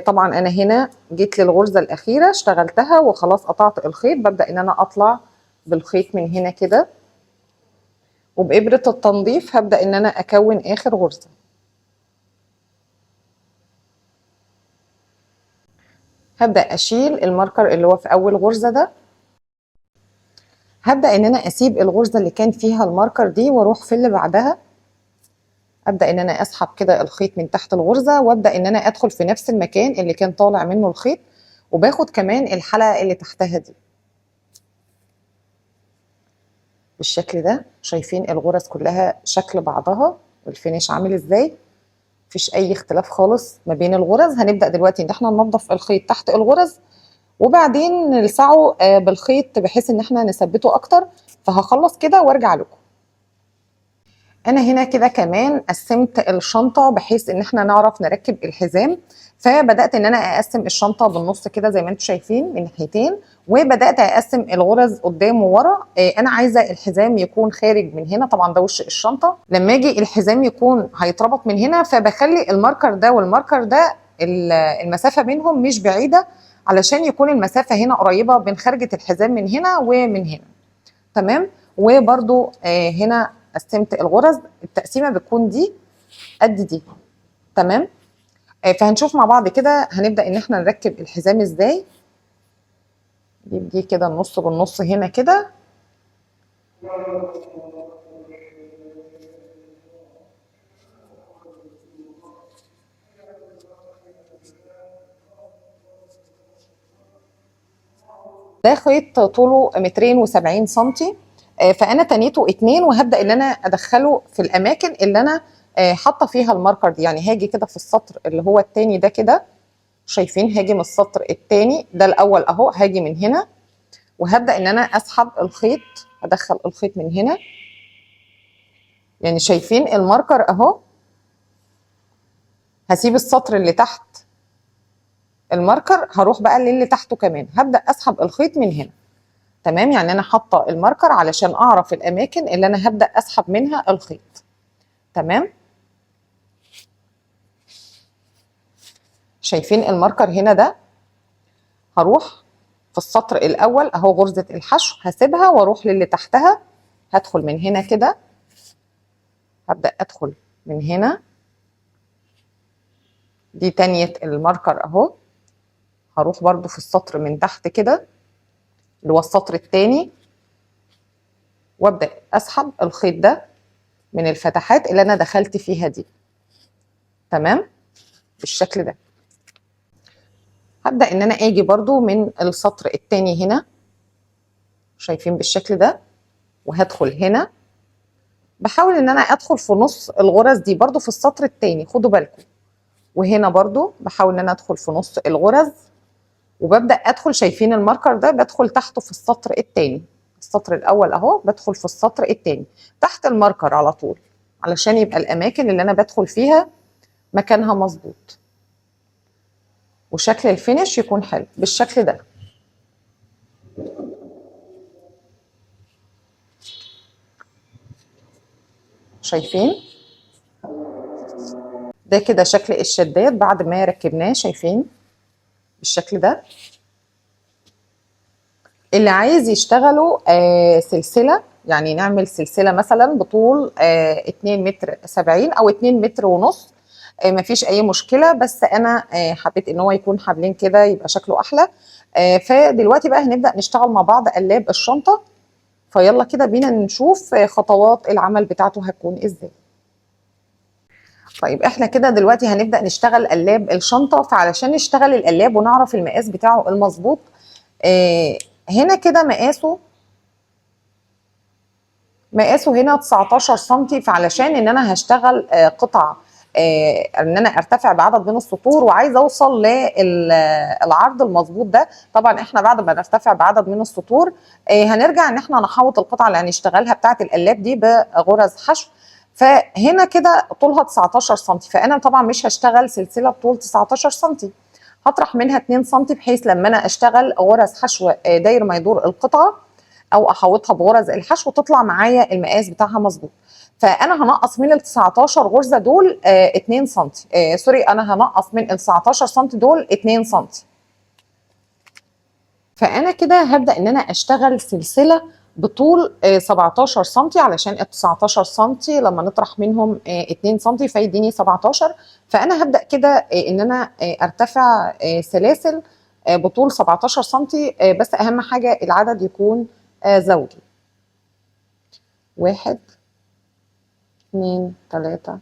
طبعا انا هنا جيت للغرزه الاخيره اشتغلتها وخلاص قطعت الخيط. ببدا ان انا اطلع بالخيط من هنا كده، وبابره التنظيف هبدا ان انا اكون اخر غرزه. هبدا اشيل الماركر اللي هو في اول غرزه ده. هبدا ان انا اسيب الغرزه اللي كان فيها الماركر دي واروح في اللي بعدها. ابدا ان انا اسحب كده الخيط من تحت الغرزه، وابدا ان انا ادخل في نفس المكان اللي كان طالع منه الخيط، وباخد كمان الحلقه اللي تحتها دي بالشكل ده. شايفين الغرز كلها شكل بعضها، الفينش عامل ازاي؟ مفيش اي اختلاف خالص ما بين الغرز. هنبدا دلوقتي ان احنا ننظف الخيط تحت الغرز، وبعدين نلسعه بالخيط بحيث ان احنا نثبته اكتر. فهخلص كده وارجع لكم. انا هنا كده كمان قسمت الشنطه بحيث ان احنا نعرف نركب الحزام. فبدات ان انا اقسم الشنطه بالنص كده زي ما انتم شايفين من ناحيتين، وبدات اقسم الغرز قدام وورا. انا عايزه الحزام يكون خارج من هنا. طبعا ده وش الشنطه. لما اجي الحزام يكون هيتربط من هنا، فبخلي الماركر ده والماركر ده المسافه بينهم مش بعيده، علشان يكون المسافه هنا قريبه بين خارجه الحزام من هنا ومن هنا. تمام. وبرده هنا قسمت الغرز. التقسيمه بتكون دي قد دي. تمام. فهنشوف مع بعض كده هنبدا ان احنا نركب الحزام ازاي. نجيب دي كده النص بالنص هنا كده. ده خيط طوله 270 سنتي. فانا تنيته 2، وهبدا ان انا ادخله في الاماكن اللي انا حاطه فيها الماركر دي. يعني هاجي كده في السطر اللي هو التاني ده كده. شايفين؟ هاجي من السطر التاني ده الاول اهو، هاجي من هنا وهبدا ان انا اسحب الخيط، ادخل الخيط من هنا. يعني شايفين الماركر اهو. هسيب السطر اللي تحت الماركر، هروح بقى للي تحته كمان، هبدا اسحب الخيط من هنا. تمام. يعني انا حاطه الماركر علشان اعرف الاماكن اللي انا هبدا اسحب منها الخيط. تمام. شايفين الماركر هنا ده؟ هروح في السطر الاول اهو غرزه الحشو، هسيبها واروح للي تحتها. هدخل من هنا كده، هبدا ادخل من هنا. دي تانية الماركر اهو. هروح برضو في السطر من تحت كده اللي هو السطر التاني، وابدا اسحب الخيط ده من الفتحات اللي انا دخلت فيها دي. تمام. بالشكل ده. هبدا ان انا اجي برضو من السطر التاني هنا. شايفين بالشكل ده؟ وهدخل هنا. بحاول ان انا ادخل في نص الغرز دي برضو في السطر التاني، خدوا بالكم. وهنا برضو بحاول ان انا ادخل في نص الغرز، وببدا ادخل. شايفين الماركر ده؟ بدخل تحته في السطر التاني. السطر الاول اهو، بدخل في السطر التاني تحت الماركر على طول، علشان يبقى الاماكن اللي انا بدخل فيها مكانها مظبوط، وشكل الفينش يكون حلو بالشكل ده. شايفين؟ ده كده شكل الشداد بعد ما ركبناه. شايفين بالشكل ده؟ اللي عايز يشتغلوا سلسله، يعني نعمل سلسله مثلا بطول 2 متر 70 او 2 متر ونص، مفيش اي مشكله. بس انا حبيت ان هو يكون حبلين كده يبقى شكله احلى. فدلوقتي بقى هنبدا نشتغل مع بعض قلاب الشنطه. فيلا كده بينا نشوف خطوات العمل بتاعته هتكون ازاي. طيب احنا كده دلوقتي هنبدأ نشتغل قلاب الشنطة. فعلشان نشتغل القلاب ونعرف المقاس بتاعه المظبوط، هنا كده مقاسه هنا 19 سنتي. فعلشان ان انا هشتغل قطع، ان انا ارتفع بعدد من السطور وعايزه اوصل للعرض المظبوط ده. طبعا احنا بعد ما نرتفع بعدد من السطور هنرجع ان احنا نحوط القطعه اللي هنشتغلها بتاعه القلاب دي بغرز حشو. فهنا كده طولها 19 سنتي، فانا طبعا مش هشتغل سلسله بطول 19 سنتي، هطرح منها 2 سنتي بحيث لما انا اشتغل غرز حشو داير ما يدور القطعه او احوطها بغرز الحشو تطلع معايا المقاس بتاعها مظبوط. فانا هنقص من ال 19 غرزه دول 2 سم، سوري، انا هنقص من ال 19 سم دول 2 سم. فانا كده هبدا ان انا اشتغل سلسله بطول 17 سم، علشان ال 19 سم لما نطرح منهم 2 سم فيديني 17. فانا هبدا كده ان انا ارتفع سلاسل بطول 17 سم، بس اهم حاجه العدد يكون زوجي. 1 2 3.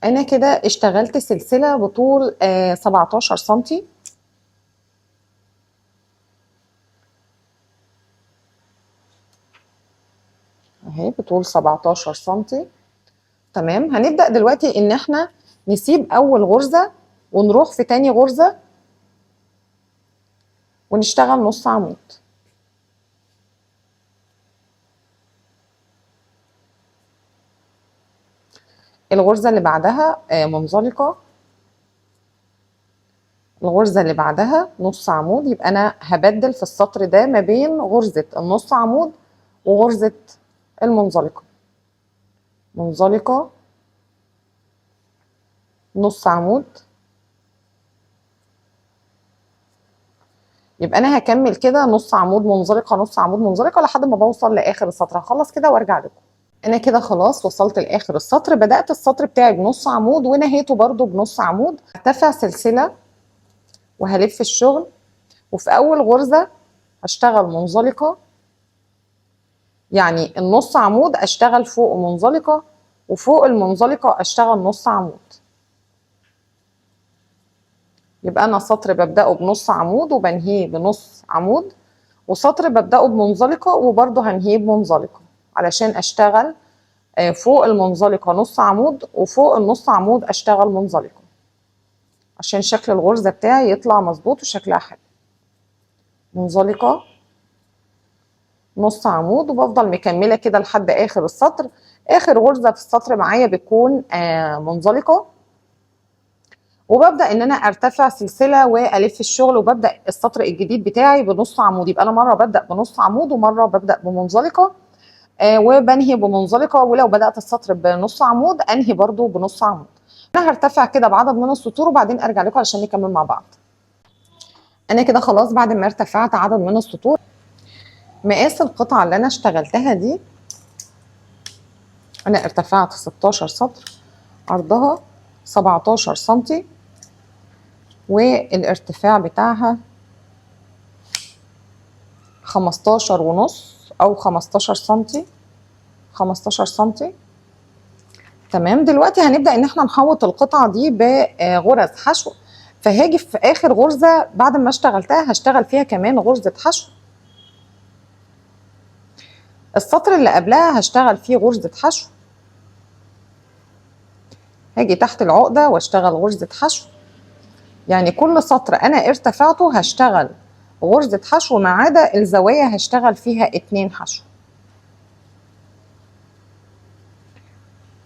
انا كده اشتغلت سلسله بطول 17 سنتي. اهي بطول 17 سنتي. تمام. هنبدا دلوقتي ان احنا نسيب اول غرزه ونروح في تاني غرزه ونشتغل نص عمود. الغرزه اللي بعدها منزلقه، الغرزه اللي بعدها نص عمود. يبقى انا هبدل في السطر ده ما بين غرزه النص عمود وغرزه المنزلقه. منزلقه، نص عمود. يبقى انا هكمل كده نص عمود منزلقه نص عمود منزلقه لحد ما بوصل لاخر السطر. هخلص كده وارجع لكم. انا كده خلاص وصلت لاخر السطر. بدات السطر بتاعي بنص عمود ونهيته برده بنص عمود. هرتفع سلسله وهلف الشغل، وفي اول غرزه هشتغل منزلقه، يعني النص عمود اشتغل فوق منزلقه وفوق المنزلقه اشتغل نص عمود. يبقى انا سطر ببداه بنص عمود وبنهيه بنص عمود، وسطر ببداه بمنزلقه وبرده هنهيه بمنزلقه، علشان اشتغل فوق المنزلقه نص عمود وفوق النص عمود اشتغل منزلقه، عشان شكل الغرزه بتاعي يطلع مظبوط وشكلها حلو. منزلقه، نص عمود، وبفضل مكمله كده لحد اخر السطر. اخر غرزه في السطر معايا بتكون منزلقه، وببدا ان انا ارتفع سلسله والف الشغل، وببدا السطر الجديد بتاعي بنص عمود. يبقى انا مره ببدا بنص عمود ومره ببدا بمنزلقه وبنهي بمنزلقه، ولو بدات السطر بنص عمود انهي برضو بنص عمود. انا هرتفع كده بعدد من السطور وبعدين ارجع لكم عشان نكمل مع بعض. انا كده خلاص بعد ما ارتفعت عدد من السطور، مقاس القطعه اللي انا اشتغلتها دي انا ارتفعت 16 سطر، عرضها 17 سنتي، والارتفاع بتاعها 15 ونص او 15 سنتي، 15 سنتي. تمام. دلوقتي هنبدأ ان احنا نحوط القطعة دي بغرز حشو. فهاجي في اخر غرزة بعد ما اشتغلتها هشتغل فيها كمان غرزة حشو. السطر اللي قبلها هشتغل فيه غرزة حشو، هاجي تحت العقدة واشتغل غرزة حشو. يعني كل سطر انا ارتفعته هشتغل غرزة حشو، ما عدا الزوايا هشتغل فيها 2 حشو.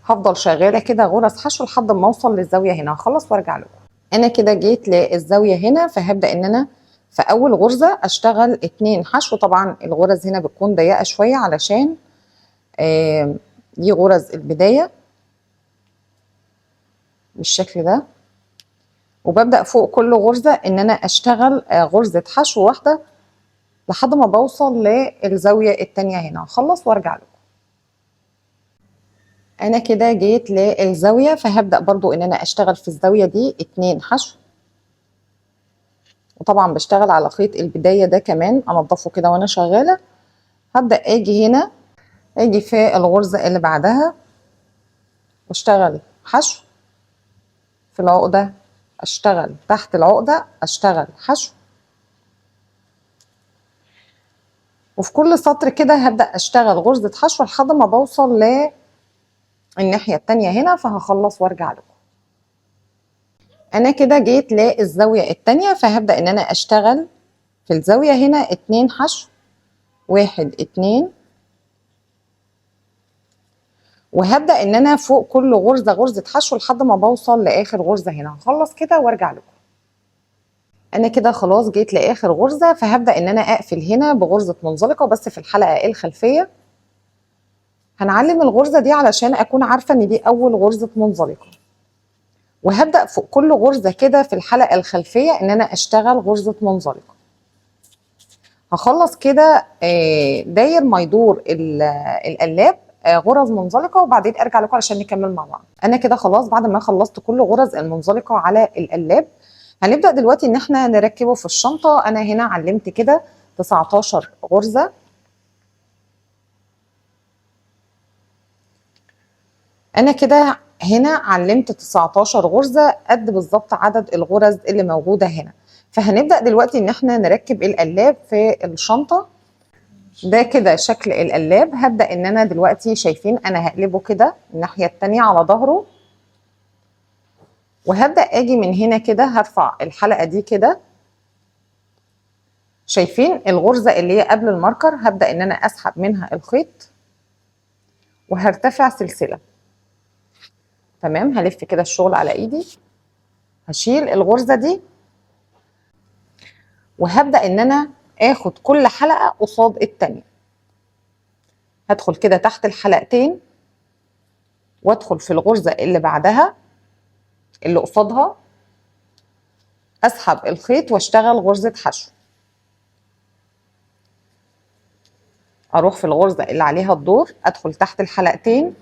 هفضل شغالة كده غرز حشو لحد ما اوصل للزاوية هنا. هخلص وارجع لكم. انا كده جيت للزاوية هنا، فهبدأ ان انا في اول غرزة اشتغل 2 حشو. طبعا الغرز هنا بتكون ضيقة شوية علشان دي غرز البداية بالشكل ده. وببدأ فوق كل غرزة ان انا اشتغل غرزة حشو واحدة لحد ما بوصل للزاوية التانية هنا. هخلص وارجع لكم. انا كده جيت للزاوية، فهبدأ برضو ان انا اشتغل في الزاوية دي 2 حشو. وطبعا بشتغل على خيط البداية ده كمان انضفه كده وانا شغالة. هبدأ اجي هنا اجي في الغرزة اللي بعدها واشتغل حشو في العقدة، اشتغل تحت العقدة، اشتغل حشو، وفي كل سطر كده هبدأ اشتغل غرزة حشو لحد ما بوصل للناحية التانية هنا، فهخلص وارجع لكم. انا كده جيت للزاوية التانية، فهبدأ ان انا اشتغل في الزاوية هنا 2 حشو، 1 2، وهبدأ ان انا فوق كل غرزة غرزة حشو لحد ما بوصل لاخر غرزة هنا. هخلص كده وارجع لكم. انا كده خلاص جيت لاخر غرزة، فهبدأ ان انا اقفل هنا بغرزة منزلقة بس في الحلقة الخلفية. هنعلم الغرزة دي علشان اكون عارفة ان دي اول غرزة منزلقة، وهبدأ فوق كل غرزة كده في الحلقة الخلفية ان انا اشتغل غرزة منزلقة. هخلص كده داير ما يدور القلاب غرز منزلقة، وبعدين ارجع لكم علشان نكمل مع بعض. انا كده خلاص بعد ما خلصت كل غرز المنزلقة على القلاب، هنبدأ دلوقتي ان احنا نركبه في الشنطة. انا هنا علمت كده 19 غرزة. انا كده هنا علمت 19 غرزة قد بالظبط عدد الغرز اللي موجودة هنا. فهنبدأ دلوقتي ان احنا نركب القلاب في الشنطة. ده كده شكل القلاب. هبدأ ان انا دلوقتي شايفين انا هقلبه كده الناحية التانية على ظهره، وهبدأ اجي من هنا كده هرفع الحلقة دي كده. شايفين الغرزة اللي هي قبل الماركر؟ هبدأ ان انا اسحب منها الخيط وهرتفع سلسلة. تمام، هلف كده الشغل على ايدي، هشيل الغرزة دي، وهبدأ ان انا اخد كل حلقة قصاد التانية. هدخل كده تحت الحلقتين وادخل في الغرزة اللي بعدها اللي قصادها، اسحب الخيط واشتغل غرزة حشو. اروح في الغرزة اللي عليها الدور، ادخل تحت الحلقتين،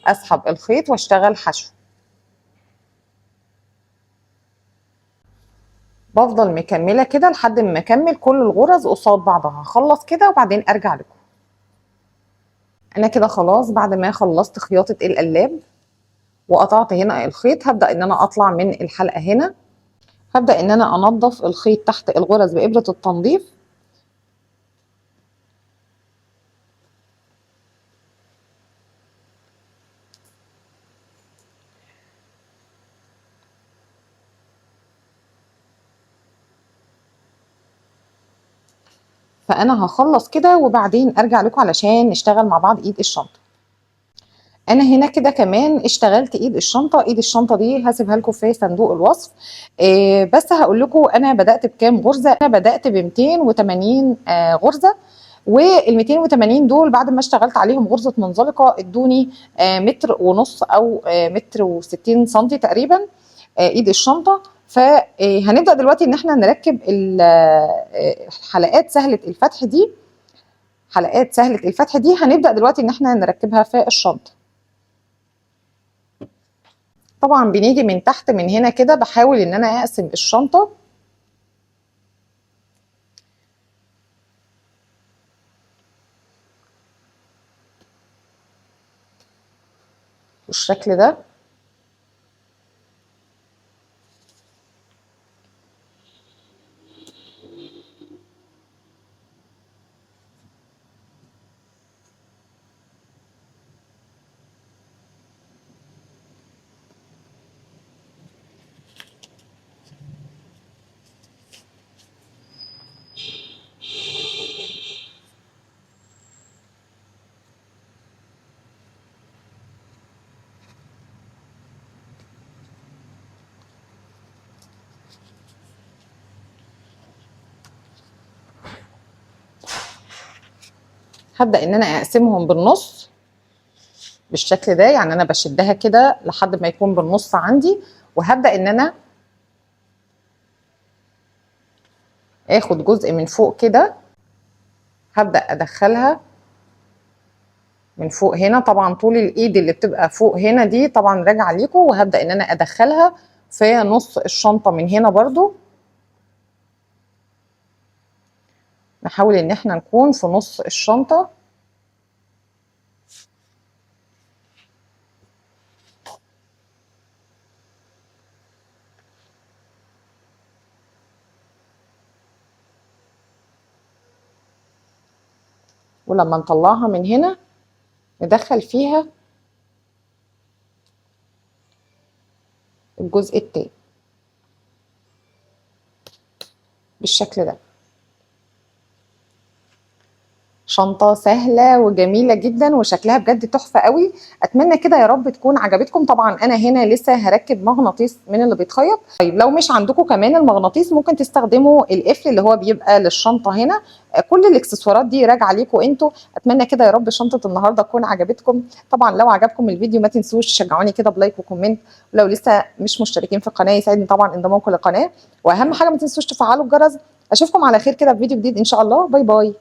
اسحب الخيط واشتغل حشو. بفضل مكملة كده لحد ما اكمل كل الغرز قصاد بعضها. هخلص كده وبعدين ارجع لكم. انا كده خلاص بعد ما خلصت خياطة القلاب وقطعت هنا الخيط، هبدأ ان انا اطلع من الحلقة هنا. هبدأ ان انا انضف الخيط تحت الغرز بإبرة التنظيف. فانا هخلص كده وبعدين ارجع لكم علشان نشتغل مع بعض ايد الشنطة. انا هنا كده كمان اشتغلت ايد الشنطة. ايد الشنطة دي هسيبها لكم في صندوق الوصف. بس هقول لكم انا بدأت بكام غرزة. انا بدأت ب 280 غرزة، وال 280 دول بعد ما اشتغلت عليهم غرزة منزلقة ادوني متر ونص او متر و60 سنتي تقريبا ايد الشنطة. فهنبدأ دلوقتي ان احنا نركب حلقات سهلة الفتح دي. حلقات سهلة الفتح دي هنبدأ دلوقتي ان احنا نركبها في الشنطة. طبعا بنيجي من تحت من هنا كده، بحاول ان انا اقسم الشنطة بالشكل ده. هبدأ ان انا اقسمهم بالنص بالشكل ده، يعني انا بشدها كده لحد ما يكون بالنص عندي، وهبدأ ان انا اخد جزء من فوق كده، هبدأ ادخلها من فوق هنا. طبعا طول الايد اللي بتبقى فوق هنا دي طبعا راجعه ليكم، وهبدأ ان انا ادخلها في نص الشنطة من هنا برضو. نحاول ان احنا نكون في نص الشنطة. ولما نطلعها من هنا ندخل فيها الجزء التاني بالشكل ده. شنطة سهلة وجميلة جدا وشكلها بجد تحفة قوي. اتمنى كده يا رب تكون عجبتكم. طبعا انا هنا لسه هركب مغناطيس من اللي بيتخيط. طيب لو مش عندكم كمان المغناطيس ممكن تستخدموا القفل اللي هو بيبقى للشنطة هنا. كل الاكسسوارات دي راجعة ليكم انتوا. اتمنى كده يا رب شنطة النهاردة تكون عجبتكم. طبعا لو عجبكم الفيديو ما تنسوش تشجعوني كده بلايك وكومنت، ولو لسه مش مشتركين في القناة يسعدني طبعا انضمامكم للقناة، واهم حاجة ما تنسوش تفعلوا الجرس. اشوفكم على خير كده في فيديو جديد ان شاء الله. باي باي.